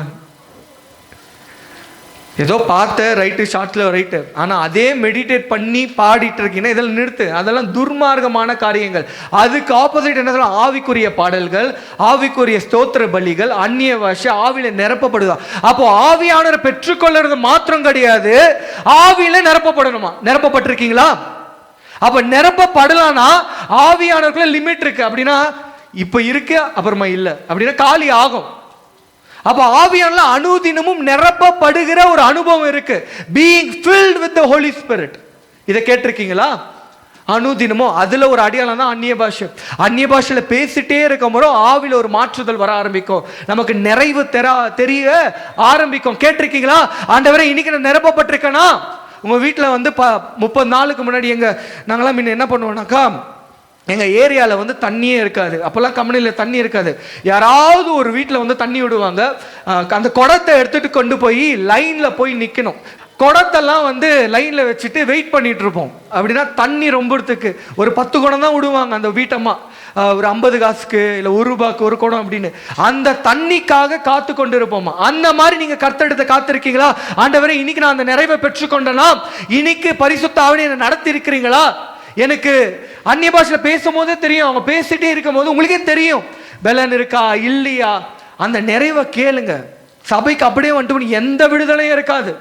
ஏதோ பார்த்த ரைட்டு, ஷார்ட்ல ரைட்டு, ஆனால் அதே மெடிடேட் பண்ணி பாடிட்டு இருக்கீங்கன்னா இதெல்லாம் நிறுத்து. அதெல்லாம் துர்மார்க்கமான காரியங்கள். அதுக்கு ஆப்போசிட் என்ன சொல்ல? ஆவிக்குரிய பாடல்கள், ஆவிக்குரிய ஸ்தோத்திர பலிகள், அந்நிய பாஷை, ஆவியில நிரப்பப்படுதா. அப்போ ஆவியானவரை பெற்றுக்கொள்றது மாத்திரம் கிடையாது, ஆவியில நிரப்பப்படணுமா? நிரப்பப்பட்டிருக்கீங்களா? அப்ப நிரப்பப்படலான்னா ஆவியானவருக்குள்ள லிமிட் இருக்கு. அப்படின்னா இப்ப இருக்கு, அப்புறமா இல்லை அப்படின்னா காலி ஆகும். அப்ப ஆவியானல அனுதினமும் நிரப்பப்படுகிற ஒரு அனுபவம் இருக்கு. being filled with the holy spirit. இதை கேட்டிருக்கீங்களா? அனுதினமும் அதுல ஒரு அடையாளம் தான் அந்நிய பாஷை. அந்நிய பாஷையில பேசிட்டே இருக்கும் போது ஆவில ஒரு மாற்றுதல் வர ஆரம்பிக்கும், நமக்கு நிறைவு தெரிய ஆரம்பிக்கும். கேட்டிருக்கீங்களா? ஆண்டவரே இன்னைக்கு நான் நிரப்பப்பட்டிருக்கேனா? உங்க வீட்டில் வந்து 30 நாளுக்கு முன்னாடி நாங்களாம் முன்ன என்ன பண்ணுவோம்னாக்கா, எங்கள் ஏரியாவில் வந்து தண்ணியே இருக்காது. அப்போல்லாம் கம்பெனியில் தண்ணி இருக்காது. யாராவது ஒரு வீட்டில் வந்து தண்ணி விடுவாங்க. அந்த குடத்தை எடுத்துகிட்டு கொண்டு போய் லைனில் போய் நிற்கணும். குடத்தெல்லாம் வந்து லைனில் வச்சுட்டு வெயிட் பண்ணிட்டு இருப்போம். அப்படின்னா தண்ணி ரொம்பறதுக்கு ஒரு 10 குடம் தான் விடுவாங்க அந்த வீட்டம்மா. ஒரு 50 காசுக்கு இல்லை ₹1 ஒரு குடம் அப்படின்னு. அந்த தண்ணிக்காக காத்து கொண்டு இருப்போமா. அந்த மாதிரி நீங்கள் கர்த்தரிடத்தை காத்திருக்கீங்களா? ஆண்டவரே இன்னைக்கு நான் அந்த நிறைவை பெற்றுக்கொண்டனா? இன்னைக்கு பரிசுத்த ஆவியை என்னை நடத்தி இருக்கிறீங்களா? எனக்கு அந்நிய பாஷையில பேசும்போதே தெரியும், அவங்க பேசிட்டே இருக்கும் போது உங்களுக்கே தெரியும் பலன் இருக்கா இல்லையா. அந்த நிறைவை கேளுங்க. சபைக்கு அப்படியே வந்துட்டு எந்த விடுதலையும் இருக்காது.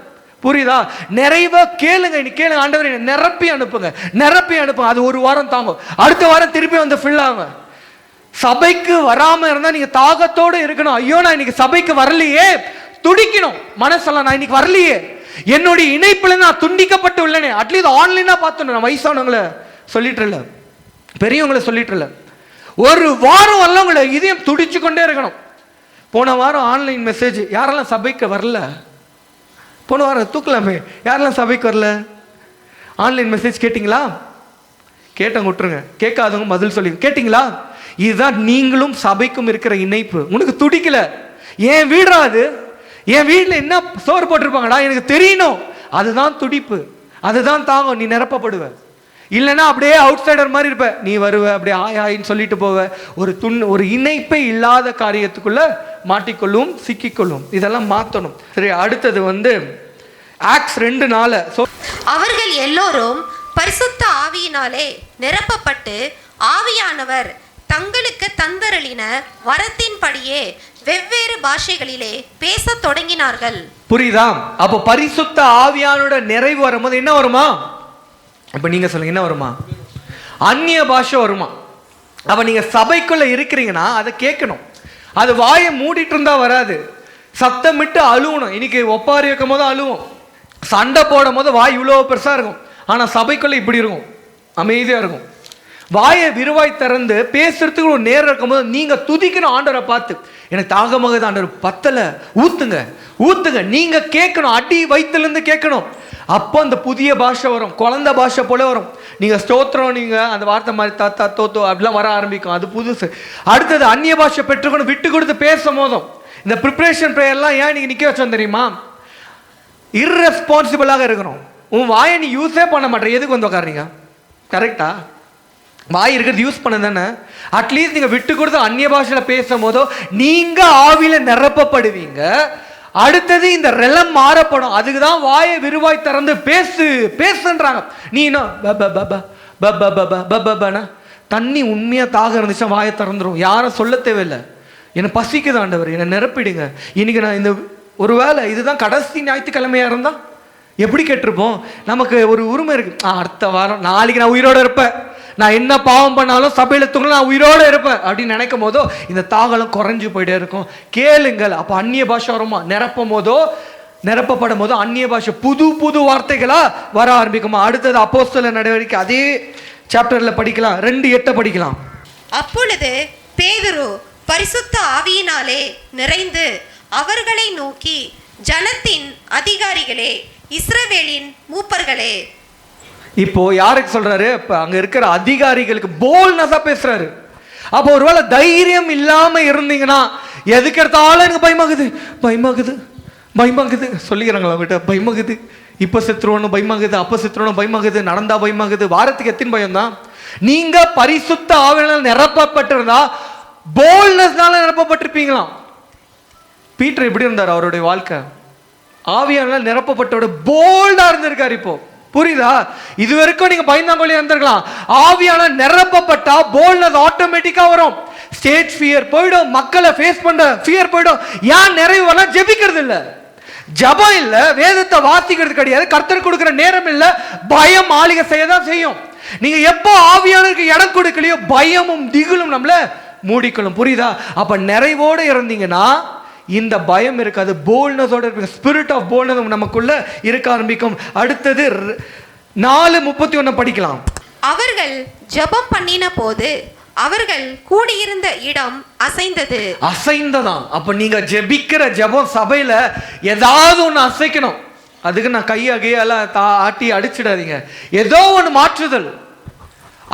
புரியுதா? நிறைவா கேளுங்க. இன்னைக்கு கேளுங்க, ஆண்டவரே நிரப்பி அனுப்புங்க, நிரப்பி அனுப்புங்க. அது ஒரு வாரம் தாங்கும், அடுத்த வாரம் திருப்பி வந்து ஃபில் ஆகும். சபைக்கு வராம இருந்தா நீங்க தாகத்தோடு இருக்கணும். ஐயோ நான் இன்னைக்கு சபைக்கு வரலையே, துடிக்கணும் மனசெல்லாம். நான் இன்னைக்கு வரலையே, என்னுடைய இணைப்புல நான் துண்டிக்கப்பட்டு உள்ளனே. அட்லீஸ்ட் ஆன்லைனா பார்த்துணும். நான் வயசானவங்களை சொல்லிட்டு இல்லை, பெரியவங்களை சொல்லிட்டு இல்லை, ஒரு வாரம் வரல உங்களை இதயம் துடிச்சு கொண்டே இருக்கணும். போன வாரம் ஆன்லைன் மெசேஜ், யாரெல்லாம் சபைக்கு வரல? போன வாரம் தூக்கலாமே, யாரெல்லாம் சபைக்கு வரல? ஆன்லைன் மெசேஜ் கேட்டிங்களா? கேட்டவங்க விட்டுருங்க, கேட்காதவங்க பதில் சொல்லி கேட்டிங்களா? இதுதான் நீங்களும் சபைக்கும் இருக்கிற இணைப்பு. உனக்கு துடிக்கல, என் வீடுறா அது, என் வீட்டில் என்ன சோறு போட்டிருப்பாங்கடா எனக்கு தெரியணும். அதுதான் துடிப்பு, அதுதான் தாங்கும். நீ நிரப்பப்படுவ. இல்லைன்னா அப்படியே அவுட் சைடர் மாதிரி இருப்ப. நீ வருவ அப்படியே ஆயின்னு சொல்லிட்டு போவ. ஒரு இணைப்பை இல்லாத காரியத்துக்குள்ள மாட்டிக்கொள்ளும், சிக்கிக்கொள்ளும். இதெல்லாம் மாற்றணும். சரி, அடுத்தது வந்து ஆக்ட்ஸ் 2:4. அவர்கள் எல்லோரும் பரிசுத்த ஆவியினாலே நிரப்பப்பட்டு ஆவியானவர் தங்களுக்கு தந்தருளின வரத்தின்படியே வெவ்வேறு பாஷைகளிலே பேசத் தொடங்கினார்கள். புரியுதா? அப்போ பரிசுத்த ஆவியானோட நிறைவு வரும்போது என்ன வருமா? இப்ப நீங்க சொல்லுங்க, என்ன வருமா? அந்நிய பாஷை வருமா? அப்ப நீங்க சபைக்குள்ள இருக்கிறீங்கன்னா அதை கேட்கணும். அது வாயை மூடிட்டு இருந்தா வராது, சத்தமிட்டு அழுவணும். இன்னைக்கு ஒப்பாரி வைக்கும் போது அழுவோம், சண்டை போடும் போது வாய் இவ்வளோ பெருசா இருக்கும். ஆனா சபைக்குள்ள இப்படி இருக்கும், அமைதியா இருக்கும். வாயை விரிவாய் திறந்து பேசுறதுக்கு ஒரு நேரம் இருக்கும்போது நீங்க துதிக்கணும் ஆண்டவரை பார்த்து. எனக்கு தாகமாக ஆண்டவர் பத்தல, ஊத்துங்க ஊத்துங்க. நீங்க கேட்கணும், அடி வயிற்றுல இருந்து கேட்கணும். அப்போ அந்த புதிய பாஷை வரும், குழந்தை பாஷை போல வரும். நீங்க ஸ்தோத்திரம், நீங்க அந்த வார்த்தை மாதிரி தாத்தா தோத்தோ அப்படிலாம் வர ஆரம்பிக்கும், அது புதுசு. அடுத்தது அந்நிய பாஷை பெற்றுக்கணும், விட்டு கொடுத்து பேசும் போதும். இந்த ப்ரிப்பரேஷன் ப்ரேயர்லாம் ஏன் நீங்க நிக்க வச்சோம் தெரியுமா? இர்ரெஸ்பான்சிபிளாக இருக்கிறோம். உன் வாயை நீ யூஸே பண்ண மாட்டேன், எதுக்கு வந்து உட்காருங்க? கரெக்டா? வாய் இருக்கிறது யூஸ் பண்ண தானே. அட்லீஸ்ட் நீங்க விட்டு கொடுத்து அந்நிய பாஷையில பேசும் போதோ நீங்க ஆவியில நிரப்பப்படுவீங்க. அடுத்தது இந்த ரெலம் மாறப்படும். அதுக்கு தான் வாயை விரிவாய் திறந்து பேசுன்றாங்க. நீ தண்ணி உண்மையா தாக இருந்துச்சா வாயை திறந்துரும். யாரும் சொல்ல தேவையில்லை. என்னை பசிக்குது ஆண்டவர், என்னை நிரப்பிடுங்க. இன்னைக்கு நான் இந்த ஒருவேளை இதுதான் கடைசி ஞாயிற்றுக்கிழமையா இருந்தா எப்படி கேட்டிருப்போம்? நமக்கு ஒரு உரிமை இருக்கு. அடுத்த வாரம் நாளைக்கு நான் உயிரோட இருப்பேன், நான் என்ன பாவம் பண்ணாலும் சபையில தூங்கலாம், நான் உயிரோட இருப்பேன் அப்படின்னு நினைக்கும் போதோ இந்த தாகலம் குறைஞ்சு போயிட்டே இருக்கும். கேளுங்கள். அப்ப அந்நிய பாஷை வருமா? நிரப்பும் போதோ நிரப்பப்படும் போதோ அந்நிய பாஷை புது புது வார்த்தைகளா வர ஆரம்பிக்குமா? அடுத்தது அப்போஸ்தலர் நடவடிக்கை அதே சாப்டர்ல படிக்கலாம், 2:8 படிக்கலாம். அப்பொழுது பேதுரு பரிசுத்த ஆவியினாலே நிறைந்து அவர்களை நோக்கி, ஜனத்தின் அதிகாரிகளே, இஸ்ரவேலின் மூப்பர்களே. இப்போ யாருக்கு சொல்றாரு? இப்ப அங்க இருக்கிற அதிகாரிகளுக்கு போல்னஸா பேசுறாரு. அப்போ ஒருவேளை தைரியம் இல்லாம இருந்தீங்கன்னா, எதுக்கு எடுத்தாலும் எனக்கு பயமாகுது பயமாகுது பயமாகுது சொல்லிக்கிறாங்களா விட்ட? பயமாகுது, இப்ப செத்துருவோன்னு பயமாகுது, அப்ப செத்துருவோன்னு பயமாகுது, நடந்தா பயமாகுது. வாரத்துக்கு எத்தனை பயம் தான்? நீங்க பரிசுத்த ஆவியால் நிரப்பப்பட்டிருந்தா போல்னஸ்னால நிரப்பப்பட்டிருப்பீங்களாம். பீட்டர் எப்படி இருந்தார்? அவருடைய வாழ்க்கை ஆவியானால் நிரப்பப்பட்டோட போல்டா இருந்திருக்காரு. இப்போ புரியுதா? இது வரைக்கும் நீங்க பயந்தாங்கொழியா இருந்திருக்கலாம். ஆவியான நிரப்பப்பட்டா போல்னஸ் ஆட்டோமேட்டிக்கா வரும். ஸ்டேஜ் ஃபியர் போயிடும், மக்களை ஃபேஸ் பண்ற ஃபியர் போயிடும். ஏன் நிறைவு வரலாம்? ஜெபிக்கிறது இல்ல, ஜபம் இல்ல, வேதத்தை வாசிக்கிறது கிடையாது, கர்த்தர் கொடுக்கிற நேரம் இல்ல, பயம் ஆளிகை செய்யதான் செய்யும். நீங்க எப்போ ஆவியானருக்கு இடம் கொடுக்கலையோ பயமும் திகிலும் நம்மள மூடிக்கணும். புரியுதா? அப்ப நிறைவோடு இருந்தீங்கன்னா இந்த பயம் இருக்காது, போல்னஸோட இருப்பீங்க. ஸ்பிரிட் ஆஃப் போல்னஸ் நமக்குள்ள இருக்க ஆரம்பிக்கும். அடுத்தது 4:31 படிக்கலாம். அவர்கள் ஜெபம் பண்ணின போது அவர்கள் கூடியிருந்த இடம் அசைந்தது. அசைந்ததான். அப்ப நீங்க ஜெபிக்கிற ஜெபம் சபையில ஏதாவது ஒண்ணு அசைக்கணும். அதுக்கு நான் கையெல்லாம் ஆட்டி அடிச்சிடாதீங்க. ஏதோ ஒண்ணு மாற்றுதல்,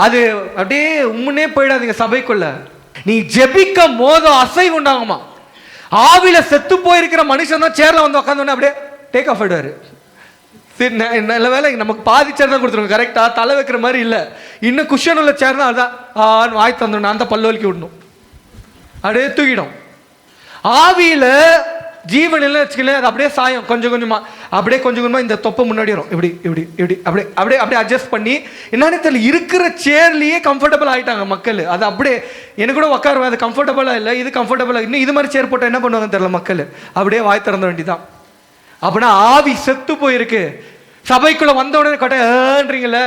அது அப்படியே உம்முன்னே போயிடாதீங்க சபைக்குள்ள. நீ ஜெபிக்கும் போது அசைவு உண்டாகுமா? ஆவில செத்து போயிருக்கிற மனுஷன் தான் சேர்ல வந்து உட்காந்து அப்படியே டேக் ஆஃப் ஆயிடுவாரு. நல்ல வேலை நமக்கு பாதி சேர் தான் கொடுத்துருவோம். கரெக்டா? தலை வைக்கிற மாதிரி இல்லை, இன்னும் குஷன் உள்ள சேர் தான். அதுதான் வாய் தந்துடணும், அந்த பல்லோலிக்கு விடணும், அப்படியே தூக்கிடும். ஆவியில ஜீவனில் வச்சுக்கல, அது அப்படியே சாயம் கொஞ்சம் கொஞ்சமா, அப்படியே கொஞ்சம் கொஞ்சமா இந்த தொப்பை முன்னாடி வரும். இப்படி இப்படி இப்படி அப்படியே அப்படியே அப்படியே அட்ஜஸ்ட் பண்ணி என்னன்னு தெரியல, இருக்கிற சேர்லயே கம்ஃபர்டபுள் ஆயிட்டாங்க மக்கள். அது அப்படியே எனக்கு கூட உட்காருவேன், அது கம்ஃபர்டபுளா இல்லை, இது கம்ஃபர்டபுளா, இன்னும் இது மாதிரி சேர் போட்டால் என்ன பண்ணுவாங்க தெரியல மக்கள். அப்படியே வாய் திறந்த வேண்டிதான். அப்படின்னா ஆவி செத்து போயிருக்கு. சபைக்குள்ள வந்த உடனே கட்டன்றீங்கள,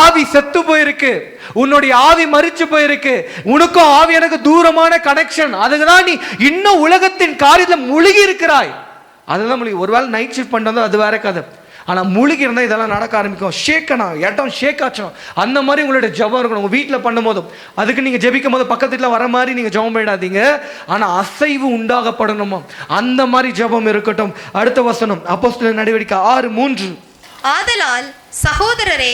ஆவி செத்து போயிருக்கு. உன்னுடைய ஆவி மரிச்சு போயிருக்கு. உனக்கும் ஆவி எனக்கு தூரமான கனெக்ஷன். அதுக்குதான் நீ இன்னும் உலகத்தின் காரியத்தில் முழுகி இருக்கிறாய். அதுதான் முழுகி. ஒருவேளை நைட் ஷிஃப்ட் பண்ணது அது வேற கதை. ஆனா முழுகி இருந்தால் இதெல்லாம் நடக்க ஆரம்பிக்கும். ஷேக்கனா இடம் ஷேக் ஆச்சும். அந்த மாதிரி உங்களுடைய ஜபம் இருக்கணும். உங்க வீட்டில் பண்ணும் போதும் அதுக்கு நீங்க ஜெபிக்கும் போது பக்கத்துல வர மாதிரி நீங்க ஜபம் பண்ணிடாதீங்க. ஆனா அசைவு உண்டாகப்படணுமா, அந்த மாதிரி ஜபம் இருக்கட்டும். அடுத்த வசனம் அப்போஸ்தலர் நடவடிக்கை 6:3. ஆதலால் சகோதரரே,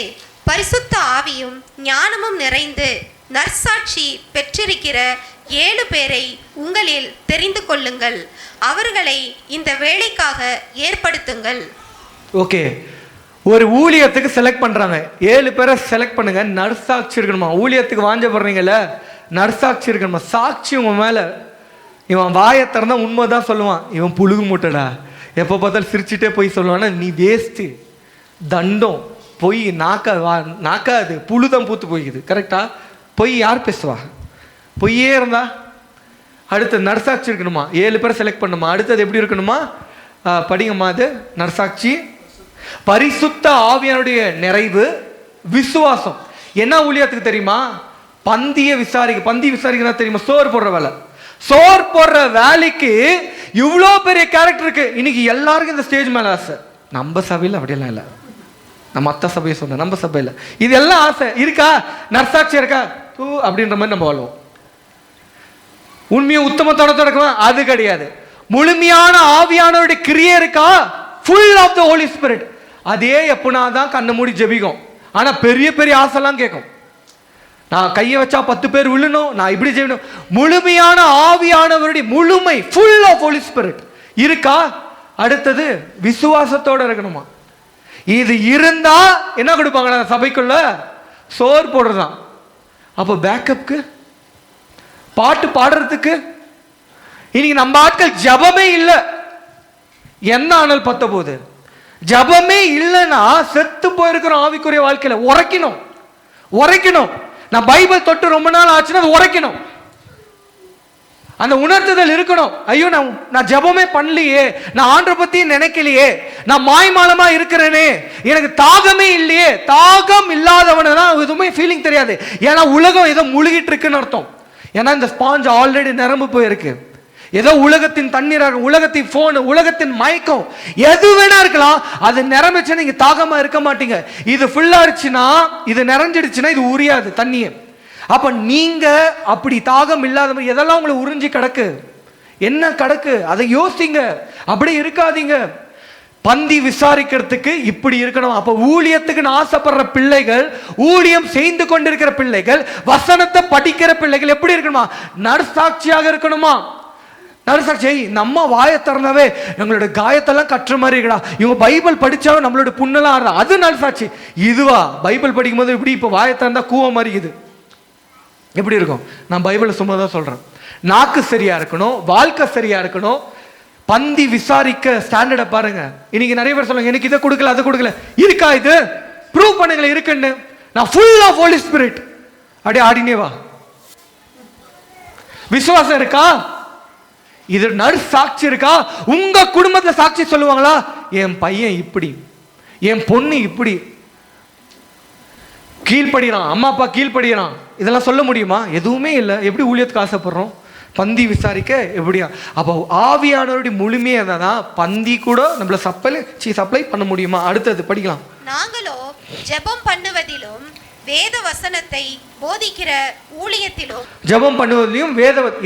பரிசுத்த ஆவியும் ஞானமும் நிறைந்து நற்சாட்சி பெற்றிருக்கிற 7 பேரை உங்களில் தெரிந்து கொள்ளுங்கள், அவர்களை இந்த வேலைக்காக ஏற்படுத்துங்கள். ஓகே, ஒரு ஊழியத்துக்கு செலக்ட் பண்றாங்க. 7 பேரை செலக்ட் பண்ணுங்க. நற்சாட்சி இருக்கணுமா? ஊழியத்துக்கு வாஞ்சப்படுறீங்கல்ல, நற்சாட்சி இருக்கணுமா? சாட்சி உங்க மேல. இவன் வாயை திறந்தா உண்மைதான் சொல்லுவான். இவன் புழுகு மூட்டடா, எப்போ பார்த்தாலும் சிரிச்சுட்டே போய் சொல்லுவான்னா நீ வேஸ்ட்டு, தண்டம், பொய் நாக்காது, புழுதான் பூத்து போய்க்குது. கரெக்டா? பொய் யார் பேசுவா? பொய்யே இருந்தா. அடுத்து நற்சாட்சி இருக்கணுமா? 7 பேரை செலக்ட் பண்ணுமா? அடுத்தது எப்படி இருக்கணுமா? படிங்கம்மா. அது நற்சாட்சி, பரிசுத்த ஆவியானுடைய நிறைவு, விசுவாசம். என்ன ஊழியத்துக்கு தெரியுமா? பந்தி விசாரிக்க தெரியுமா? சோறு போடுற வேலை. சோறு போடுற வேலைக்கு இவ்வளோ பெரிய கேரக்டர் இருக்கு. இன்னைக்கு எல்லாருக்கும் இந்த ஸ்டேஜ் மேல ஆசை. நம்ம சபையில் அப்படியெல்லாம் இல்லை, நம்ம மற்ற சபையை சொன்னேன், நம்ம சபையில் இதெல்லாம் ஆசை இருக்கா? நற்சாட்சி இருக்கா தூ அப்படின்ற மாதிரி நம்ம வாழ்வோம். உண்மையை உத்தமத்தோட தொடக்கம் அது கிடையாது. முழுமையான ஆவியானவருடைய கிரியை இருக்கா? Full of the Holy Spirit. அதே எப்பனா தான் கண்ணை மூடி ஜெபிக்கும். ஆனா பெரிய பெரிய ஆசைலாம் கேட்கும். நான் கையை வச்சா 10 பேர் விழணும், நான் இப்படி செய்யணும். முழுமையான ஆவியானவருடைய முழுமை, ஃபுல் ஆஃப் ஹோலி ஸ்பிரிட் இருக்கா? அடுத்தது விசுவாசத்தோட இருக்கணுமா? இது இருந்தா என்ன கொடுப்பாங்க சபைக்குள்ள? சோறு போடுறதான். அப்போ பேக்கப்க்கு, பாட்டு பாடுறதுக்கு இன்னைக்கு நம்ம ஆட்கள் ஜபமே இல்லை. என்ன ஆனல் பத்த போகுது? ஜபமே இல்லைன்னா செத்து போயிருக்கிறோம் ஆவிக்குரிய வாழ்க்கையில. உரைக்கணும். நான் பைபிள் தொட்டு ரொம்ப நாள் ஆச்சுன்னா அது உரைக்கணும். அந்த உணர்த்துதல் இருக்கணும். ஐயோ நான் ஜபமே பண்ணலையே, நான் ஆண்டரை பத்தி நினைக்கலையே, நான் மாய்மாலமா இருக்கிறேனே, எனக்கு தாகமே இல்லையே. தாகம் இல்லாதவன தான் எதுவுமே ஃபீலிங் தெரியாது. ஏன்னா உலகம் ஏதோ முழுகிட்டு இருக்குன்னு அர்த்தம். ஏன்னா இந்த ஸ்பாஞ்ச் ஆல்ரெடி நிரம்பு போயிருக்கு. ஏதோ உலகத்தின் தண்ணீராக, உலகத்தின் போன், உலகத்தின் மயக்கம், எது வேணா இருக்கலாம். அது நிரம்பிச்சுன்னா நீங்க தாகமா இருக்க மாட்டீங்க. இது ஃபுல்லா இருந்துச்சுன்னா, இது நிறைஞ்சிடுச்சுன்னா இது உரியாது தண்ணியை. அப்ப நீங்க அப்படி தாகம் இல்லாத மாதிரி எதெல்லாம் உங்களை உறிஞ்சி கிடக்கு, என்ன கிடக்கு, அதை யோசிங்க. அப்படி இருக்காதீங்க. பந்தி விசாரிக்கிறதுக்கு இப்படி இருக்கணும். அப்ப ஊழியத்துக்கு ஆசைப்படுற பிள்ளைகள், ஊழியம் செய்து கொண்டிருக்கிற பிள்ளைகள், வசனத்தை படிக்கிற பிள்ளைகள் எப்படி இருக்கணுமா? நற்சாட்சியாக இருக்கணுமா? நற்சாட்சி. நம்ம வாயை திறந்தாவே எங்களோட காயத்தெல்லாம் கட்டுற மாதிரி இருக்கா. இவங்க பைபிள் படிச்சாவே நம்மளோட புண்ணெல்லாம் ஆடுறா, அது நற்சாட்சி. இதுவா பைபிள் படிக்கும் போது இப்படி இப்ப வாயை திறந்தா கூவ மாதிரி இது எப்படி இருக்கும்? நான் பைபிளை சும்மா தான் சொல்றேன். நாக்கு சரியா இருக்கணும், வாழ்க்கை சரியா இருக்கணும். பந்தி விசாரிக்க ஸ்டாண்டர்டை பாருங்க. இன்னைக்கு நிறைய பேர் சொல்லுங்க, எனக்கு இதை கொடுக்கல அதை கொடுக்கல. இருக்கா? இது ப்ரூவ் பண்ணுங்களேன் இருக்குன்னு. நான் ஃபுல் ஆஃப் ஹோலி ஸ்பிரிட் அப்படியே ஆடினே வா. விசுவாசம் இருக்கா? இது நடு சாட்சி இருக்கா? உங்க குடும்பத்துல சாட்சி சொல்லுவாங்களா? என் பையன் இப்படி, என் பொண்ணு இப்படி கீழ்படுகிறான், அம்மா அப்பா கீழ்படுகிறான், இதெல்லாம் சொல்ல முடியுமா? எதுவுமே இல்லை. எப்படி ஊழியத்துக்கு ஆசைப்படுறோம்? பந்தி விசாரிக்க எப்படியா? அப்போ ஆவியானவருடைய முழுமையாக தான் பந்தி கூட நம்மள சப்ளை பண்ண முடியுமா? அடுத்தது படிக்கலாம். நாங்களோ ஜெபம் பண்ணுவதிலும் வேத வசனத்தை போதிக்கிற ஊழியத்திலும். ஜெபம் பண்ணுவதிலும்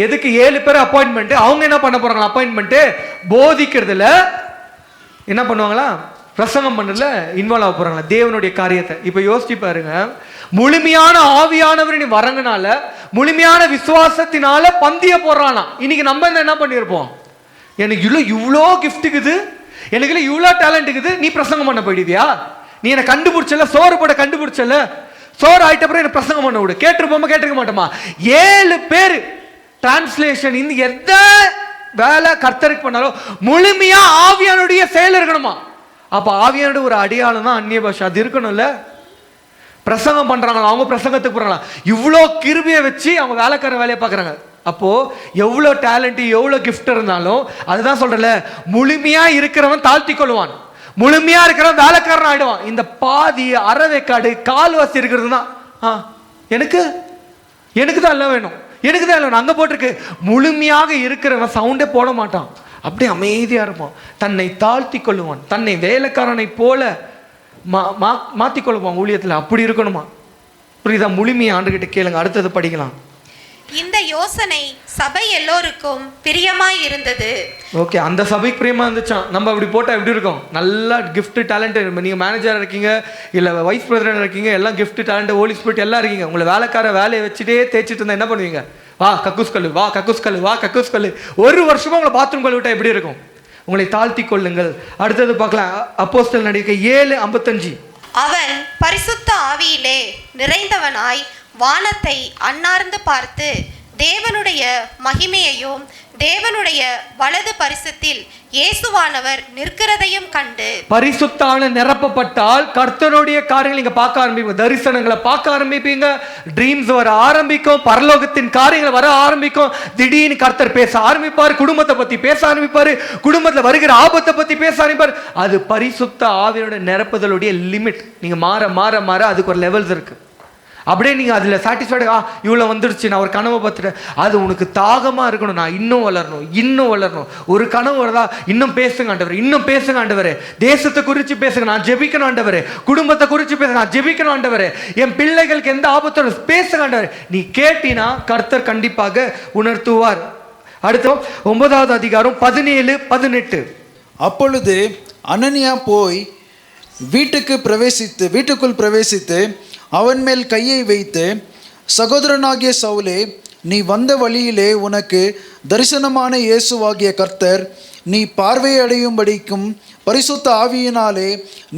எதுக்கு 7 பேர் அப்பாயின்மெண்ட்? அவங்க என்ன பண்ண போறாங்களா? அப்பாயின்மெண்ட் போதிக்கிறதுல என்ன பண்ணுவாங்களா? பிரசங்கம் பண்ணல இன்வால்வ் ஆக போறாங்களா தேவனுடைய காரியத்தை? இப்ப யோசிச்சு பாருங்க. முழுமையான ஆவியானவரின் வரங்கனால, முழுமையான விசுவாசத்தினால பந்திய போடுறானா. இன்னைக்கு நம்ம என்ன பண்ணிருப்போம்? எனக்கு இவ்வளோ கிஃப்ட் இருக்குது, எனக்கு இவ்வளோ டேலண்ட் இருக்குது, நீ பிரசங்கம் பண்ண போயிடுவியா? நீ என்னை கண்டுபிடிச்சல, சோறு போட கண்டுபிடிச்சல, சோறு ஆயிட்ட பிறகு என்ன பிரசங்கம் பண்ண விடு. கேட்டிருப்போமா? கேட்டிருக்க மாட்டோமா? 7 பேர் டிரான்ஸ்லேஷன், இந்த எந்த வேலை கர்த்தருக்கு பண்ணாலும் முழுமையா ஆவியானுடைய செயல் இருக்கணுமா? அப்ப ஆவியானோட ஒரு அடையாளம் தான் அந்நிய பாஷை. அது இருக்கணும்ல. பிரசங்கம் பண்றாங்களா, அவங்க பிரசங்கத்துக்கு போறாங்களா, இவ்வளோ கிருபியை வச்சு அவங்க வேலைக்கார வேலையை பார்க்குறாங்க. அப்போ எவ்வளோ டேலண்ட், எவ்வளோ கிஃப்ட் இருந்தாலும், அதுதான் சொல்றல, முழுமையா இருக்கிறவன் தாழ்த்தி கொள்வான், முழுமையா இருக்கிறவன் வேலைக்காரன் ஆயிடுவான். இந்த பாதி அறவேக்காடு கால்வாசி இருக்கிறது தான் எனக்கு தான் எல்லாம் வேணும், எனக்கு தான் எல்லாம் அங்கே போட்டிருக்கு. முழுமையாக இருக்கிறவன் சவுண்டே போட மாட்டான், அப்படியே அமைதியா இருப்பான், தன்னை தாழ்த்தி கொள்ளுவான், தன்னை வேலைக்காரனை போல மாத்திக்கொள்ளுவான் ஊழியத்தில். அப்படி இருக்கணுமா? புரியுதா? முழுமையை ஆண்டுகிட்ட கேளுங்க. அடுத்தது படிக்கலாம். இந்த யோசனை சபை எல்லோருக்கும் பிரியமாய் இருந்தது. ஓகே, அந்த சபைக்கு பிரியமா இருந்துச்சான். நம்ம அப்படி போட்டா எப்படி இருக்கும்? நல்லா கிஃப்ட் டேலண்ட். நீங்க மேனேஜரா இருக்கீங்க, இல்ல வைஸ் பிரசிடென்ட் இருக்கீங்க, எல்லாம் கிஃப்ட் டேலண்ட், ஹோலி ஸ்பிரிட் எல்லாம் இருக்கீங்க. உங்களை வேலைக்கார வேலையை வச்சுட்டே தேய்ச்சிட்டு இருந்தா என்ன பண்ணுவீங்க? வா கக்கூஸ் கல்லு, வா கக்கூஸ் கல்லு, வா கக்கூஸ் கல்லு. ஒரு வருஷமா உங்களை பாத்ரூம் கல்லு விட்டா எப்படி இருக்கும்? உங்களை தாழ்த்தி கொள்ளுங்கள். அடுத்தது பார்க்கலாம். அப்போஸ்தலர் நடவடிக்கை 7:55. அவன் பரிசுத்த ஆவியிலே நிறைந்தவனாய் வானத்தை அண்ணார்ந்து பார்த்து தேவனுடைய மகிமையையும் தேவனுடைய வலது பரிசுத்தில் இயேசுவானவர் நிற்கிறதையும் கண்டு. பரிசுத்தான நிரப்பப்பட்டால் கர்த்தருடைய காரியங்களை நீங்க பார்க்க ஆரம்பிப்பீங்க, தரிசனங்களை பார்க்க ஆரம்பிப்பீங்க, ட்ரீம்ஸ் வர ஆரம்பிக்கும், பரலோகத்தின் காரியங்கள் வர ஆரம்பிக்கும். திடீர்னு கர்த்தர் பேச ஆரம்பிப்பார், குடும்பத்தை பத்தி பேச ஆரம்பிப்பாரு, குடும்பத்துல வருகிற ஆபத்தை பத்தி பேச ஆரம்பிப்பார். அது பரிசுத்த ஆவியோட நிரப்புதலுடைய லிமிட். நீங்க மாற மாற மாற அதுக்கு ஒரு லெவல்ஸ் இருக்கு. அப்படியே நீங்க அதுல சாட்டிஸ்ஃபைடு, இவ்வளவு வந்துருச்சு, நான் ஒரு கனவை பார்த்துட்டேன், அது உனக்கு தாகமா இருக்கணும், நான் இன்னும் வளரணும், இன்னும் வளரணும். ஒரு கனவு வருதா, இன்னும் பேசுங்க ஆண்டவரே, இன்னும் பேசுங்க ஆண்டவரே, தேசத்தை குறித்து பேசுங்க, நான் ஜெபிக்கணும் ஆண்டவரே, குடும்பத்தை குறித்து பேசுங்க, நான் ஜெபிக்கணும் ஆண்டவரே, என் பிள்ளைகளுக்கு எந்த ஆபத்தோட பேசுங்க ஆண்டவரே. நீ கேட்டினா கர்த்தர் கண்டிப்பாக உணர்த்துவார். அடுத்து 9வது அதிகாரம் 17-18. அப்பொழுது அனனியா போய் வீட்டுக்குள் பிரவேசித்து அவன் மேல் கையை வைத்து, சகோதரனாகிய சவுலே, நீ வந்த வழியிலே உனக்கு தரிசனமான இயேசுவாகிய கர்த்தர் நீ பார்வையடையும்படிக்கும் பரிசுத்த ஆவியினாலே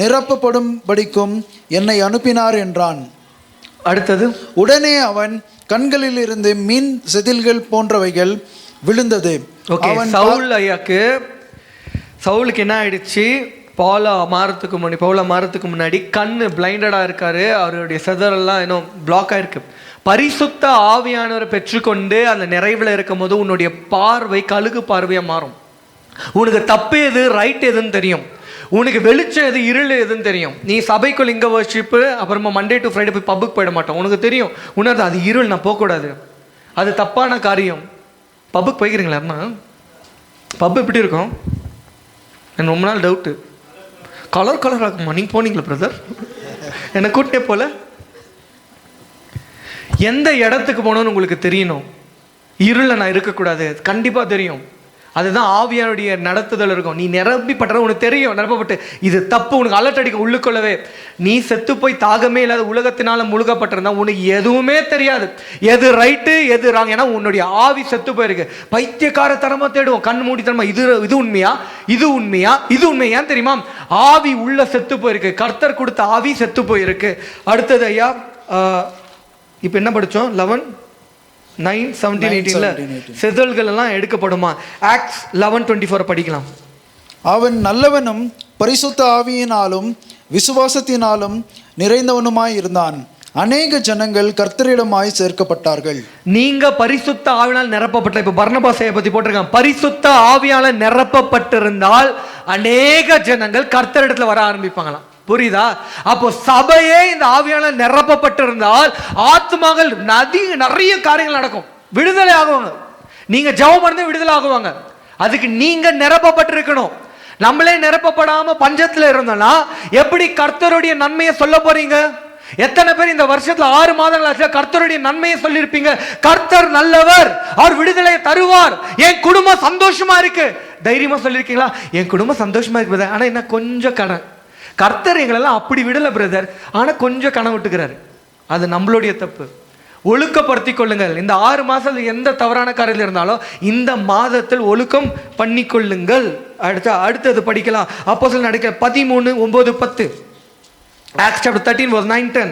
நிரப்பப்படும்படிக்கும் என்னை அனுப்பினார் என்றான். அடுத்தது, உடனே அவன் கண்களிலிருந்து மீன் செதில்கள் போன்றவைகள் விழுந்தது. அவன் சவுலுக்கு என்ன ஆயிடுச்சு? பவுல மாறத்துக்கு முன்னாடி கண்ணு பிளைண்டடா இருக்காரு. அவருடைய செதறெல்லாம் இன்னும் பிளாக் ஆயிருக்கு. பரிசுத்த ஆவியானவரை பெற்றுக்கொண்டு அந்த நிறைவுல இருக்கும் போது உன்னுடைய பார்வை கழுகு பார்வையா மாறும். உனக்கு தப்பு எது ரைட் எதுன்னு தெரியும். உனக்கு வெளிச்சம் எது இருள் எதுன்னு தெரியும். நீ சபைக்குள் இங்கே வர்ஷிப்பு, அப்புறமா மண்டே டு ஃப்ரைடே போய் பப்புக்கு போயிட மாட்டோம். உனக்கு தெரியும், உணர்ந்து அது இருள், நான் போகக்கூடாது, அது தப்பான காரியம். பப்புக்கு போய்க்கிறீங்களா? பப்பு எப்படி இருக்கும்? எனக்கு ரொம்ப நாள் டவுட்டு. கலர் ஆகுமா? நீங்கள் போனீங்களா பிரதர்? என்னை கூட்டே போல. எந்த இடத்துக்கு போனோன்னு உங்களுக்கு தெரியணும். இருளில் நான் இருக்கக்கூடாது, கண்டிப்பாக தெரியும். அதுதான் ஆவியானுடைய நடத்துதல் இருக்கும். நீ நிரப்பிப்பட்ட உனக்கு தெரியும், நிரப்பப்பட்டு இது தப்பு, உனக்கு அலர்ட் அடிக்க உள்ளுக்குள்ளவே. நீ செத்து போய் தாகமே இல்லாத உலகத்தினால முழுகப்பட்டிருந்தா உனக்கு எதுவுமே தெரியாது, எது ரைட்டு எது ராங். ஏன்னா உன்னுடைய ஆவி செத்து போயிருக்கு. பைத்தியக்கார தரமா தேடுவோம், கண் மூடி தரமா. இது உண்மையா, இது உண்மையா, இது உண்மையா? ஏன் தெரியுமா? ஆவி உள்ள செத்து போயிருக்கு. கர்த்தர் கொடுத்த ஆவி செத்து போயிருக்கு. அடுத்தது ஐயா, இப்போ என்ன படித்தோம்? 11:9-17-18 செதல்கள் எல்லாம் எடுக்கப்படுமா? ஆக்ட்ஸ் 11:24 படிக்கலாம். அவன் நல்லவனும் பரிசுத்த ஆவியினாலும் விசுவாசத்தினாலும் நிறைந்தவனுமாய் இருந்தான். அநேக ஜனங்கள் கர்த்தரிடமாய் சேர்க்கப்பட்டார்கள். நீங்க பரிசுத்த ஆவியால் நிரப்பப்பட்ட, இப்ப பர்னபாசையை பத்தி போட்டிருக்காங்க. பரிசுத்த ஆவியால நிரப்பப்பட்டிருந்தால் அநேக ஜனங்கள் கர்த்தரிடத்துல வர ஆரம்பிப்பாங்களாம். புரியுதா? அப்போ சபையே இந்த ஆவியால நிரப்பப்பட்டிருந்தால் ஆத்மாக்கள் நிறைய காரியங்கள் நடக்கும், விடுதலை ஆகுவாங்க. நீங்க ஜெபம் பண்ணி விடுதலை ஆகுவாங்க. அதுக்கு நீங்க நிரப்பப்பட்டிருக்கணும். நம்மளே நிரப்பப்படாம பஞ்சத்துல இருந்தோம்னா எப்படி கர்த்தருடைய நன்மையை சொல்ல போறீங்க? எத்தனை பேர் இந்த வருஷத்துல 6 மாதங்கள் கர்த்தருடைய நன்மையை சொல்லியிருப்பீங்க? கர்த்தர் நல்லவர், அவர் விடுதலையை தருவார், என் குடும்பம் சந்தோஷமா இருக்கு, தைரியமா சொல்லியிருக்கீங்களா? என் குடும்பம் சந்தோஷமா இருக்கு, ஆனா என்ன கொஞ்சம் கடன். கர்த்தர் எங்களெல்லாம் அப்படி விடலை பிரதர், ஆனால் கொஞ்சம் கனவு விட்டுக்கிறாரு. அது நம்மளுடைய தப்பு. ஒழுக்கப்படுத்தி கொள்ளுங்கள். இந்த 6 மாதத்தில் எந்த தவறான காரியத்தில் இருந்தாலும் இந்த மாதத்தில் ஒழுக்கம் பண்ணி கொள்ளுங்கள். அடுத்தது படிக்கலாம். அப்போஸ்தலர் நடக்க 13:9-10. Acts chapter 13:9-10.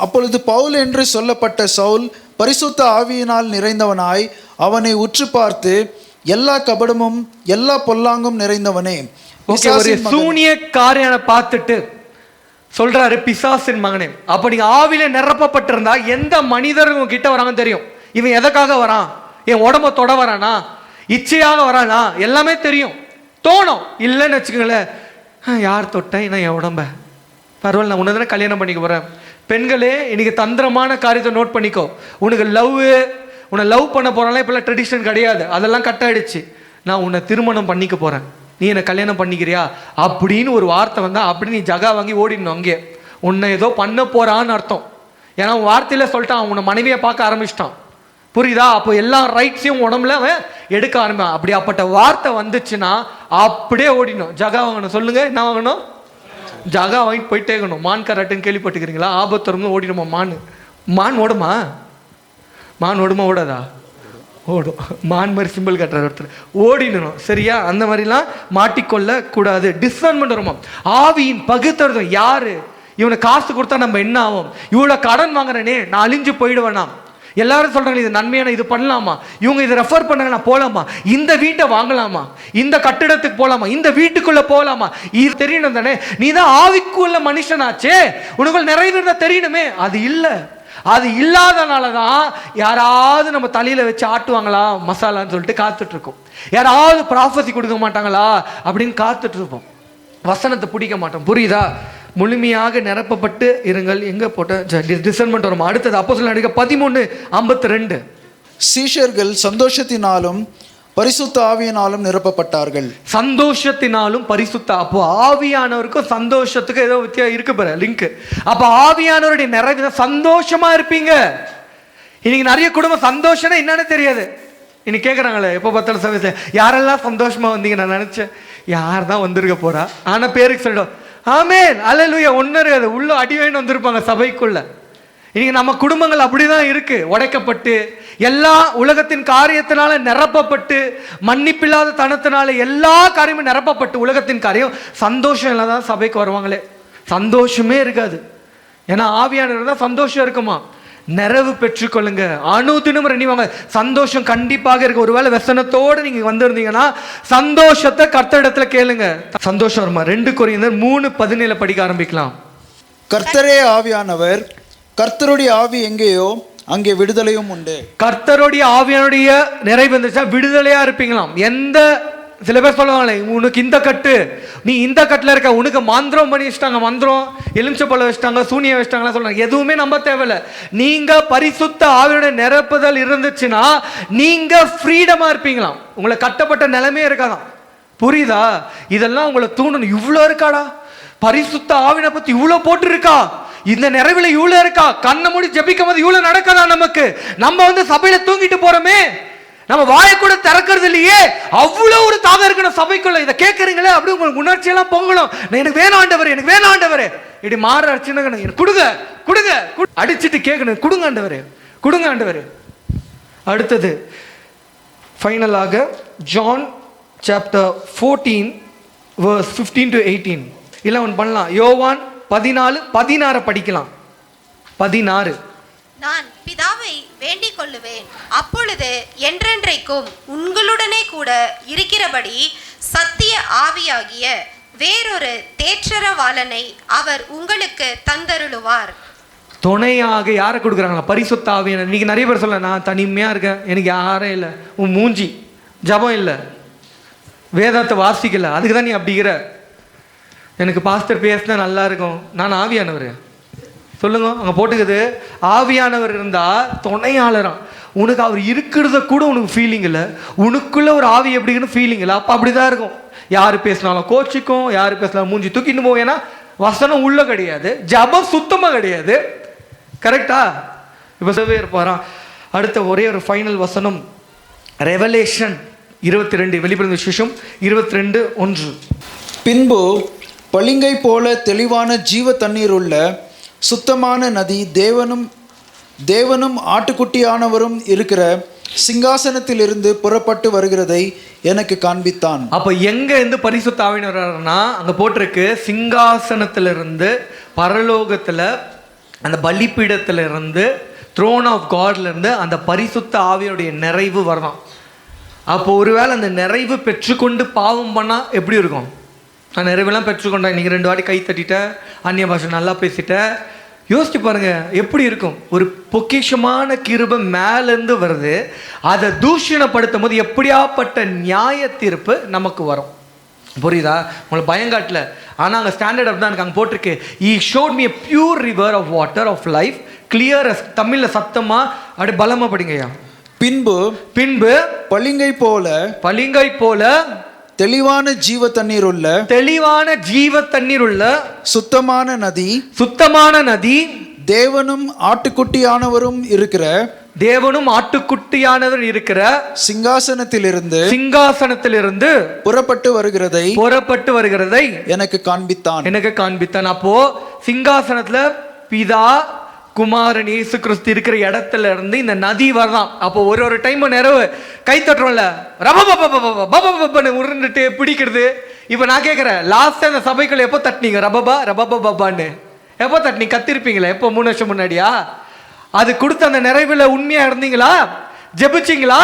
அப்பொழுது பவுல் என்று சொல்லப்பட்ட சவுல் பரிசுத்த ஆவியினால் நிறைந்தவனாய் அவனை உற்று பார்த்து, எல்லா கபடமும் எல்லா பொல்லாங்கும் நிறைந்தவனே. ஒரு சூனிய காரியான பார்த்துட்டு சொல்றாரு, பிசாசின் மகனே. அப்ப நீங்க ஆவில நிரப்பப்பட்டிருந்தா எந்த மனிதர் உங்க கிட்ட வராங்கன்னு தெரியும். இவன் எதற்காக வரான்? என் உடம்ப தொட வரானா, இச்சையாக வரானா, எல்லாமே தெரியும். தோணும். இல்லைன்னு வச்சுக்கோங்களேன், யார் தொட்டேன் நான் என் உடம்ப, பரவாயில்ல, நான் உன்னதானே கல்யாணம் பண்ணிக்க போறேன். பெண்களே, இன்னைக்கு தந்திரமான காரியத்தை நோட் பண்ணிக்கோ. உனக்கு உன்னை லவ் பண்ண போறாங்களே, இப்பெல்லாம் ட்ரெடிஷன் கிடையாது, அதெல்லாம் கட் ஆயிடுச்சு. நான் உன்னை திருமணம் பண்ணிக்க போறேன், நீ என்னை கல்யாணம் பண்ணிக்கிறியா அப்படின்னு ஒரு வார்த்தை வந்தா அப்படி நீ ஜகா வாங்கி ஓடிடணும். அங்கே உன்னை ஏதோ பண்ண போறான்னு அர்த்தம். ஏன்னா வார்த்தையில சொல்லிட்டான், உன்னை மனைவியை பார்க்க ஆரம்பிச்சிட்டான். புரியுதா? அப்போ எல்லா ரைட்ஸையும் உடம்புல அவன் எடுக்க ஆரம்பிப்பான். அப்படி அப்பட்ட வார்த்தை வந்துச்சுன்னா அப்படியே ஓடிடணும். ஜகா வாங்கணும். சொல்லுங்க, என்ன வாங்கணும்? ஜகா வாங்கிட்டு போயிட்டே இருக்கணும். மான் கராட்டுன்னு கேள்விப்பட்டுக்கிறீங்களா? ஆபத்து ஓடிடுமா மான் ஓடுமா? மான் ஓடுமா ஓடாதா? ஓடும். மான் மாதிரி சிம்பிள் கட்டுற ஒருத்தர் ஓடிடணும். சரியா? அந்த மாதிரிலாம் மாட்டிக்கொள்ள கூடாது. டிஸ்சர்ன்மெண்ட் வருமா? ஆவியின் பகுத்தறிதல். யாரு இவனை காசு கொடுத்தா நம்ம என்ன ஆகும்? இவ்வளவு கடன் வாங்குறேனே, நான் அழிஞ்சு போயிடுவேனா? எல்லாரும் சொல்றாங்க இது நன்மையான, இது பண்ணலாமா, இவங்க இதை ரெஃபர் பண்ணாங்க, நான் போலாமா, இந்த வீட்டை வாங்கலாமா, இந்த கட்டிடத்துக்கு போலாமா, இந்த வீட்டுக்குள்ள போலாமா, இது தெரியணும் தானே? நீ தான் ஆவிக்குள்ள மனுஷனாச்சே, உனக்குள்ள நிறைவேறத தெரியணுமே. அது இல்லை. அது இல்லாதனால தான் யாராவது நம்ம தலையில வச்சு ஆட்டுவாங்களா மசாலான்னு சொல்லிட்டு காத்துட்டு இருக்கோம். யாராவது ப்ராஃபஸி கொடுக்க மாட்டாங்களா அப்படின்னு காத்துட்டு இருப்போம். வசனத்தை பிடிக்க மாட்டோம். புரியுதா? முழுமையாக நிரப்பப்பட்டு இருங்கள். எங்க போட்ட டிசர்ன்மெண்ட் வரும். அடுத்தது அப்போஸ்தலர் நடக்க 13:52. சீஷர்கள் சந்தோஷத்தினாலும் பரிசுத்த ஆவியினாலும் நிரப்பப்பட்டார்கள். சந்தோஷத்தினாலும் பரிசுத்த. அப்போ ஆவியானவருக்கும் சந்தோஷத்துக்கு ஏதோ வித்தியாசம் இருக்கு பாரு, லிங்க். அப்ப ஆவியானவருடைய நிறைவு சந்தோஷமா இருப்பீங்க. இன்னைக்கு நிறைய குடும்பம் சந்தோஷம்னா என்னன்னு தெரியாது. இன்னைக்கு கேட்குறாங்களே, எப்போ பார்த்தாலும் சமயத்தில் யாரெல்லாம் சந்தோஷமா வந்தீங்க? நான் நினைச்சேன் யார் தான் வந்திருக்க போறா, ஆனா பேருக்கு சொல்லிடும் ஆமேன் அல்லேலூயா. ஒன்னு இருக்காது, உள்ள அடி வாங்கிட்டு வந்திருப்பாங்க சபைக்குள்ள. இன்னைக்கு நம்ம குடும்பங்கள் அப்படிதான் இருக்கு, உடைக்கப்பட்டு எல்லா உலகத்தின் காரியத்தினால நிரப்பப்பட்டு, மன்னிப்பில்லாத தனத்தினால எல்லா காரியமும் நிரப்பப்பட்டு, உலகத்தின் காரியம் சந்தோஷம் இல்லாதான் சபைக்கு வருவாங்களே. சந்தோஷமே இருக்காது. ஏன்னா ஆவியானவர் தான் சந்தோஷம் இருக்குமா. நிறைவு பெற்றுக்கொள்ளுங்க, அனுதினம் ரெனிவாங்க. சந்தோஷம் கண்டிப்பாக இருக்கு. ஒருவேளை व्यसனத்தோடு நீங்க வந்திருந்தீங்கன்னா சந்தோஷத்தை கர்த்தரிடத்துல கேளுங்க, சந்தோஷம் வருமா. 2 கொரிந்தியர் 3:17 படிக்க ஆரம்பிக்கலாம். கர்த்தரே ஆவியானவர், கர்த்தருடைய ஆவி எங்கேயோ அங்கே விடுதலையும் உண்டு. கர்த்தருடைய ஆவியானுடைய நிறைவு இருந்துச்சா விடுதலையா இருப்பீங்களாம். எந்த சில பேர் சொல்லுவாங்களே, உனக்கு இந்த கட்டு, நீ இந்த கட்டில் இருக்க, உனக்கு மந்திரம் பண்ணி வச்சிட்டாங்க, மந்திரம் எலுமிச்சப்பழம் வச்சிட்டாங்க, சூனியம் வச்சிட்டாங்களா சொல்றாங்க. எதுவுமே நம்ப தேவையில்ல. நீங்க பரிசுத்த ஆவியோட நிரப்புதல் இருந்துச்சுன்னா நீங்க ஃப்ரீடமா இருப்பீங்களாம். உங்களை கட்டப்பட்ட நிலைமையே இருக்காதான். புரியுதா? இதெல்லாம் உங்களை தூண்டணும். இவ்வளோ இருக்காடா, பரிசுத்த ஆவினை பத்தி இவ்வளோ போட்டு இருக்கா, இந்த நிறைவுல இவ்வளவு இருக்கா, கண்ணை மூடி ஜெபிக்கும் போது இவ்வளவு நடக்கதா நமக்கு. நம்ம வந்து சபையில தூங்கிட்டு போறோமே, நம்ம வாயை கூட திறக்கிறது இல்லையே. அவ்வளவு ஒரு தாகம் இருக்கணும் சபைக்குள்ள. இதை கேட்கறீங்களே, அப்படி உங்களுக்கு உணர்ச்சி எல்லாம் பொங்கணும். எனக்கு வேணும் ஆண்டவரே, எனக்கு வேணும் ஆண்டவரே. இப்படி மாற அடிச்சுன்னா கொடுங்க கொடுங்க அடிச்சுட்டு கேட்கணும், கொடுங்க ஆண்டவரே, கொடுங்க ஆண்டவரே. அடுத்தது ஃபைனலாக ஜான் சாப்டர் 14 verse 15 to 18 இல்ல ஒன்று பண்ணலாம். யோவான் 14:16 படிக்கலாம். 16. நான் பிதாவை வேண்டிக் கொள்ளுவேன், அப்பொழுது என்றென்றைக்கும் உங்களுடனே கூட இருக்கிறபடி சத்திய ஆவியாகிய வேறொரு தேற்றரவாளனை அவர் உங்களுக்கு தந்தருளுவார். துணையாக யாரை கொடுக்குறாங்களா? பரிசுத்த ஆவியான. இன்னைக்கு நிறைய பேர் சொல்ல, நான் தனிமையா இருக்கேன், எனக்கு யாரும் இல்லை, உன் மூஞ்சி ஜபம் இல்லை, வேதத்தை வாசிக்கல, அதுக்கு தான் நீ அப்படிங்கிற. எனக்கு பாஸ்டர் பேசினா நல்லா இருக்கும். நான் ஆவியானவர் சொல்லுங்க, அங்கே போட்டுக்குது. ஆவியானவர் இருந்தா துணையாளராம். உனக்கு அவர் இருக்கிறத கூட உனக்கு ஃபீலிங் இல்லை, உனக்குள்ள ஒரு ஆவி எப்படின்னு ஃபீலிங் இல்லை. அப்போ அப்படிதான் இருக்கும். யார் பேசினாலும் கோச்சிக்கும், யார் பேசினாலும் மூஞ்சி தூக்கிட்டு போகும். ஏன்னா வசனம் உள்ள கிடையாது, ஜபம் சுத்தமாக கிடையாது. கரெக்டா? இப்போ சொல்லவே இருப்பாராம். அடுத்த ஒரே ஒரு ஃபைனல் வசனம், ரெவலேஷன் 22, வெளிப்படுத்தின விசேஷம் 22:1. பின்பு பளிங்கை போல தெளிவான ஜீவ தண்ணீர் உள்ள சுத்தமான நதி தேவனும் ஆட்டுக்குட்டியானவரும் இருக்கிற சிங்காசனத்திலிருந்து புறப்பட்டு வருகிறதை எனக்கு காண்பித்தான். அப்ப எங்க இருந்து பரிசுத்த ஆவியானவர்னா, அங்க போட்டிருக்கு சிங்காசனத்திலிருந்து, பரலோகத்துல அந்த பலிபீடத்துல இருந்து, த்ரோன் ஆஃப் காட்ல இருந்து அந்த பரிசுத்த ஆவியுடைய நிறைவு வரலாம். அப்போ ஒருவேளை அந்த நிறைவு பெற்றுக்கொண்டு பாவம் பண்ணா எப்படி இருக்கும்? நான் நிறைவெல்லாம் பெற்றுக்கொண்டேன், இன்னைக்கு 2 வாட்டி கை தட்டிட்டேன், அந்நிய பாஷை நல்லா பேசிட்டேன். யோசிச்சு பாருங்க எப்படி இருக்கும். ஒரு பொக்கிஷமான கிருபை மேலேருந்து வருது, அதை தூஷணப்படுத்தும் போது எப்படியாப்பட்ட நியாய தீர்ப்பு நமக்கு வரும். புரியுதா? உங்களுக்கு பயங்காட்டில், ஆனால் அங்கே ஸ்டாண்டர்ட் அப்படி தான் எனக்கு அங்கே போட்டிருக்கு. He showed me a pure river of water of life, clear as. தமிழில் சத்தமாக அப்படி பலமாக படிங்கய்யா. பின்பு பளிங்கை போல தெளிவான ஜீவ தண்ணீர் உள்ள சுத்தமான நதி தேவனும் ஆட்டுக்குட்டியானவரும் இருக்கிற சிங்காசனத்திலிருந்து புறப்பட்டு வருகிறதை எனக்கு காண்பித்தான். அப்போ சிங்காசனத்துல பிதா குமாரன் இயேசு கிறிஸ்து இருக்கிற இடத்துல இருந்து இந்த நதி வரலாம். அப்போ ஒரு டைம் நிறைவு கை தட்டுறோம்ல, ரபபன்னு உருண்டுட்டு பிடிக்கிறது. இப்போ நான் கேட்குறேன், லாஸ்ட் இந்த சபைக்குள்ள எப்போ தட்டினீங்க? ரபபான்னு எப்போ தட்டினீங்க? கத்திருப்பீங்களா? எப்போ? 3 வருஷம் முன்னாடியா? அது கொடுத்த அந்த நிறைவுல உண்மையா இருந்தீங்களா? ஜெபிச்சிங்களா?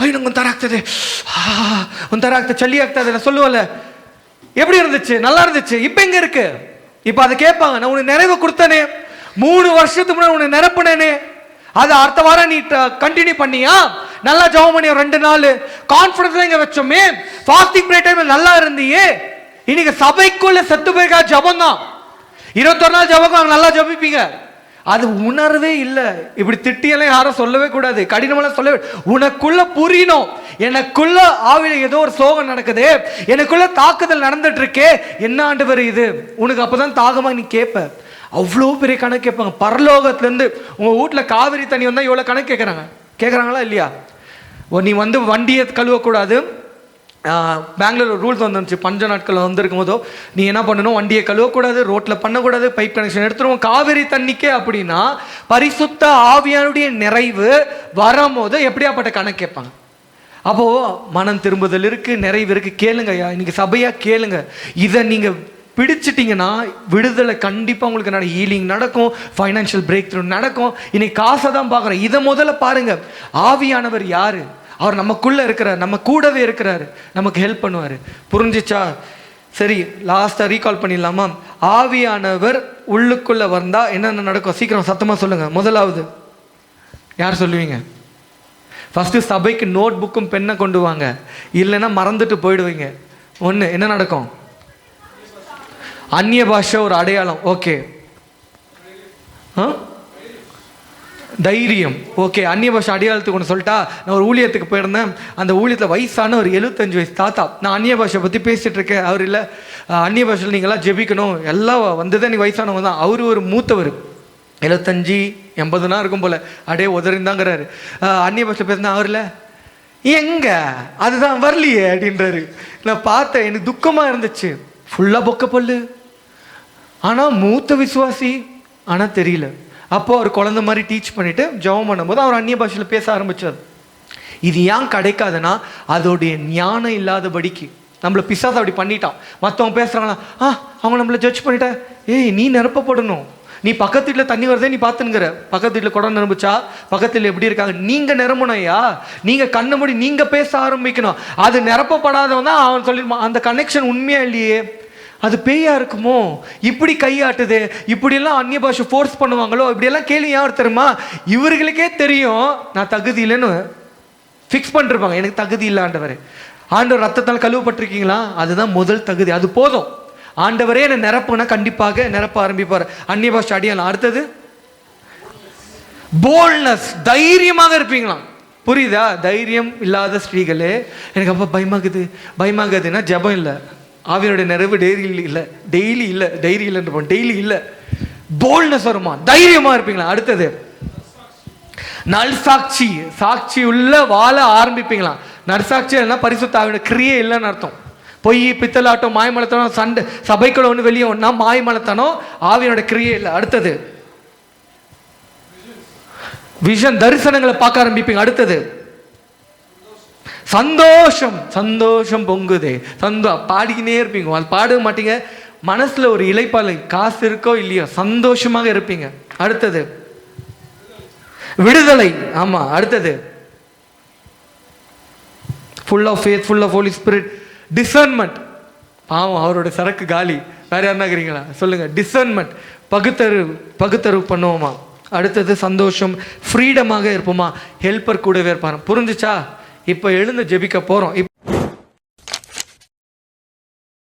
ஐயோ ಒಂಥರ ಆಗ್ತದೆ, ಒಂಥರ ಆಗ್ತದೆ, ಚಳಿ ಆಗ್ತದೆ நான் சொல்லுவல. எப்படி இருந்துச்சு? நல்லா இருந்துச்சு. இப்போ எங்க இருக்கு? இப்போ அதை கேட்பாங்க, நான் உனக்கு நிறைவு கொடுத்தனே, 3 வருஷத்துக்கு முன்னாடி உன்னை நிரப்புனேனே, அது அடுத்த வாரம் நீ கண்டினியூ பண்ணியா? நல்லா ஜெபம் பண்ணிய 2 நாள் கான்ஃபிடன்ஸ் இங்க வச்சோமே, ஃபாஸ்டிங் பிரே டைம்ல நல்லா இருந்தியே. இன்னைக்கு சபைக்குள்ள செத்து போயிருக்கா ஜெபம் தான். 21 நாள் ஜெபம் நல்லா ஜெபிப்பீங்க, அது உணர்வே இல்லை. இப்படி திட்டியெல்லாம் யாரும் சொல்லவே கூடாது, கடினமெல்லாம் சொல்லவே. உனக்குள்ள புரியணும், எனக்குள்ள ஆவில ஏதோ ஒரு சோகம் நடக்குது, எனக்குள்ள தாக்குதல் நடந்துட்டு இருக்கே, என்ன ஆண்டவர் இது? உனக்கு அப்பதான் தாகமா நீ கேட்ப. அவ்வளோ பெரிய கணக்கு கேட்பாங்க பரலோகத்துலேருந்து. உங்கள் வீட்டில் காவிரி தண்ணி வந்தால் எவ்வளோ கணக்கு கேட்குறாங்களா இல்லையா? நீ வந்து வண்டியை கழுவக்கூடாது, பெங்களூர் ரூல்ஸ் வந்துருந்துச்சு, பஞ்ச நாட்கள் வந்திருக்கும் போதோ நீ என்ன பண்ணணும், வண்டியை கழுவக்கூடாது, ரோட்டில் பண்ணக்கூடாது, பைப் கனெக்ஷன் எடுத்துருவோம். காவிரி தண்ணிக்கே அப்படின்னா பரிசுத்த ஆவியானுடைய நிறைவு வரும்போது எப்படியாப்பட்ட கணக்கு கேட்பாங்க. அப்போது மனம் திரும்புதல் இருக்குது, நிறைவு இருக்குது. கேளுங்க ஐயா, இன்னைக்கு சபையாக கேளுங்க. இதை நீங்கள் பிடிச்சிட்டிங்கன்னா விடுதலை கண்டிப்பாக உங்களுக்கு ஹீலிங் நடக்கும், ஃபைனான்ஷியல் பிரேக் த்ரூ நடக்கும். இன்னைக்கு காசை தான் பார்க்குறோம். இதை முதல்ல பாருங்கள். ஆவியானவர் யார்? அவர் நமக்குள்ளே இருக்கிறார், நம்ம கூடவே இருக்கிறாரு, நமக்கு ஹெல்ப் பண்ணுவார். புரிஞ்சிச்சா? சரி, லாஸ்ட்டாக ரீகால் பண்ணிடலாமா? ஆவியானவர் உள்ளுக்குள்ளே வந்தால் என்னென்ன நடக்கும்? சீக்கிரம் சத்தமாக சொல்லுங்கள். முதலாவது யார் சொல்லுவீங்க? ஃபஸ்ட்டு சபைக்கு நோட் புக்கும் பெண்ணை கொண்டு வாங்க, இல்லைன்னா மறந்துட்டு போயிடுவீங்க. ஒன்று என்ன நடக்கும்? அந்நிய பாஷை ஒரு அடையாளம். ஓகே, தைரியம். ஓகே, அந்நிய பாஷை அடையாளத்துக்கு ஒன்று சொல்லிட்டா. நான் ஒரு ஊழியத்துக்கு போயிருந்தேன். அந்த ஊழியத்தில் வயசான ஒரு 75 வயசு தாத்தா. நான் அந்நிய பாஷை பற்றி பேசிகிட்டு இருக்கேன். அவர் இல்லை, அந்நிய பாஷையில் நீங்களாம் ஜெபிக்கணும், எல்லாம் வந்ததே நீ வயசானவங்க தான். அவர் ஒரு மூத்தவர், 75-80 இருக்கும் போல், அப்படியே உதறிந்தாங்கிறாரு. அந்நிய பாஷை பேசினா அவரில் எங்க அதுதான் வரலையே அப்படின்றாரு. நான் பார்த்தேன், எனக்கு துக்கமாக இருந்துச்சு. ஃபுல்லாக பொக்க பல்லு, ஆனால் மூத்த விசுவாசி, ஆனால் தெரியல. அப்போது அவர் குழந்தை மாதிரி டீச் பண்ணிவிட்டு ஜெபம் பண்ணும்போது அவர் அந்நிய பாஷையில் பேச ஆரம்பித்தார். இது ஏன் கிடைக்காதுன்னா அதோடைய ஞானம் இல்லாதபடிக்கு. நம்மளை பிசாசு அப்படி பண்ணிட்டான். மற்றவங்க பேசுகிறாங்களா, அவங்க நம்மளை ஜட்ஜ் பண்ணிட்டா, ஏய் நீ நிரப்பப்படணும், நீ பக்கத்து வீட்டில் தண்ணி வருதே நீ பார்த்துங்கிற, பக்கத்து வீட்டில் குடம் நிரம்பிச்சா பக்கத்தில் எப்படி இருக்காங்க, நீங்கள் நிரம்பணும்யா, நீங்கள் கண்ணை மூடி நீங்கள் பேச ஆரம்பிக்கணும். அது நிரப்பப்படாதவன் தான் அவன் சொல்லிடுமா, அந்த கனெக்ஷன் உண்மையாக இல்லையே, அது பேயா இருக்குமோ, இப்படி கையாட்டுது, இப்படியெல்லாம் அந்நிய பாஷை ஃபோர்ஸ் பண்ணுவாங்களோ, இப்படியெல்லாம் கேள்வி யார் தெரியுமா? இவர்களுக்கே தெரியும் நான் தகுதி இல்லைன்னு ஃபிக்ஸ் பண்ணிருப்பாங்க. எனக்கு தகுதி இல்லை ஆண்டவர். ஆண்டவர் ரத்தத்தால் கழுவப்பட்டிருக்கீங்களா? அதுதான் முதல் தகுதி, அது போதும். ஆண்டவரே என்னை நிரப்புனா கண்டிப்பாக நிரப்ப ஆரம்பிப்பார். அந்நிய பாஷை அடியலாம். அடுத்தது போல்ட்னஸ், தைரியமாக இருப்பீங்களாம். புரியுதா? தைரியம் இல்லாத ஸ்ரீகளே, எனக்கு அப்போ பயமாகுதுன்னா ஜபம் இல்லை, ஆவியனுடைய நிறைவு டெய்லி இல்லை போல்ட்னஸ் வருமா, தைரியமா இருப்பீங்களா? அடுத்தது நல்சாட்சி, சாட்சி உள்ள வாழ ஆரம்பிப்பீங்களா? நற்சாட்சி என்ன? பரிசுத்த ஆவியோட கிரியே இல்லைன்னு அர்த்தம். பொய், பித்தலாட்டம், மாயமலத்தனம், சண்டை, சபைக்குள்ள ஒன்று வெளியே ஒன்றா மாயமலத்தனம், ஆவியனோட கிரியே இல்லை. அடுத்தது விஷன், தரிசனங்களை பார்க்க ஆரம்பிப்பீங்க. அடுத்தது சந்தோஷம் பொங்குதே, பாடிக்கினே இருப்பீங்க. அது பாட மாட்டீங்க, மனசுல ஒரு இளைப்பாலை, காசு இருக்கோ இல்லையோ சந்தோஷமாக இருப்பீங்க. அடுத்தது விடுதலை. ஆமா, அடுத்தது full of faith, full of Holy Spirit. Discernment, பாவம் அவரோட சரக்கு காலி. வேற யாருனாக்கிறீங்களா சொல்லுங்க. டிசர்ன்மெண்ட், பகுத்தறிவு பண்ணுவோமா? அடுத்தது சந்தோஷம், ஃப்ரீடமாக இருப்போமா? ஹெல்ப்பர் கூடவே இருப்பாரு. புரிஞ்சுச்சா? இப்போ எழுந்து ஜெபிக்க போகிறோம்.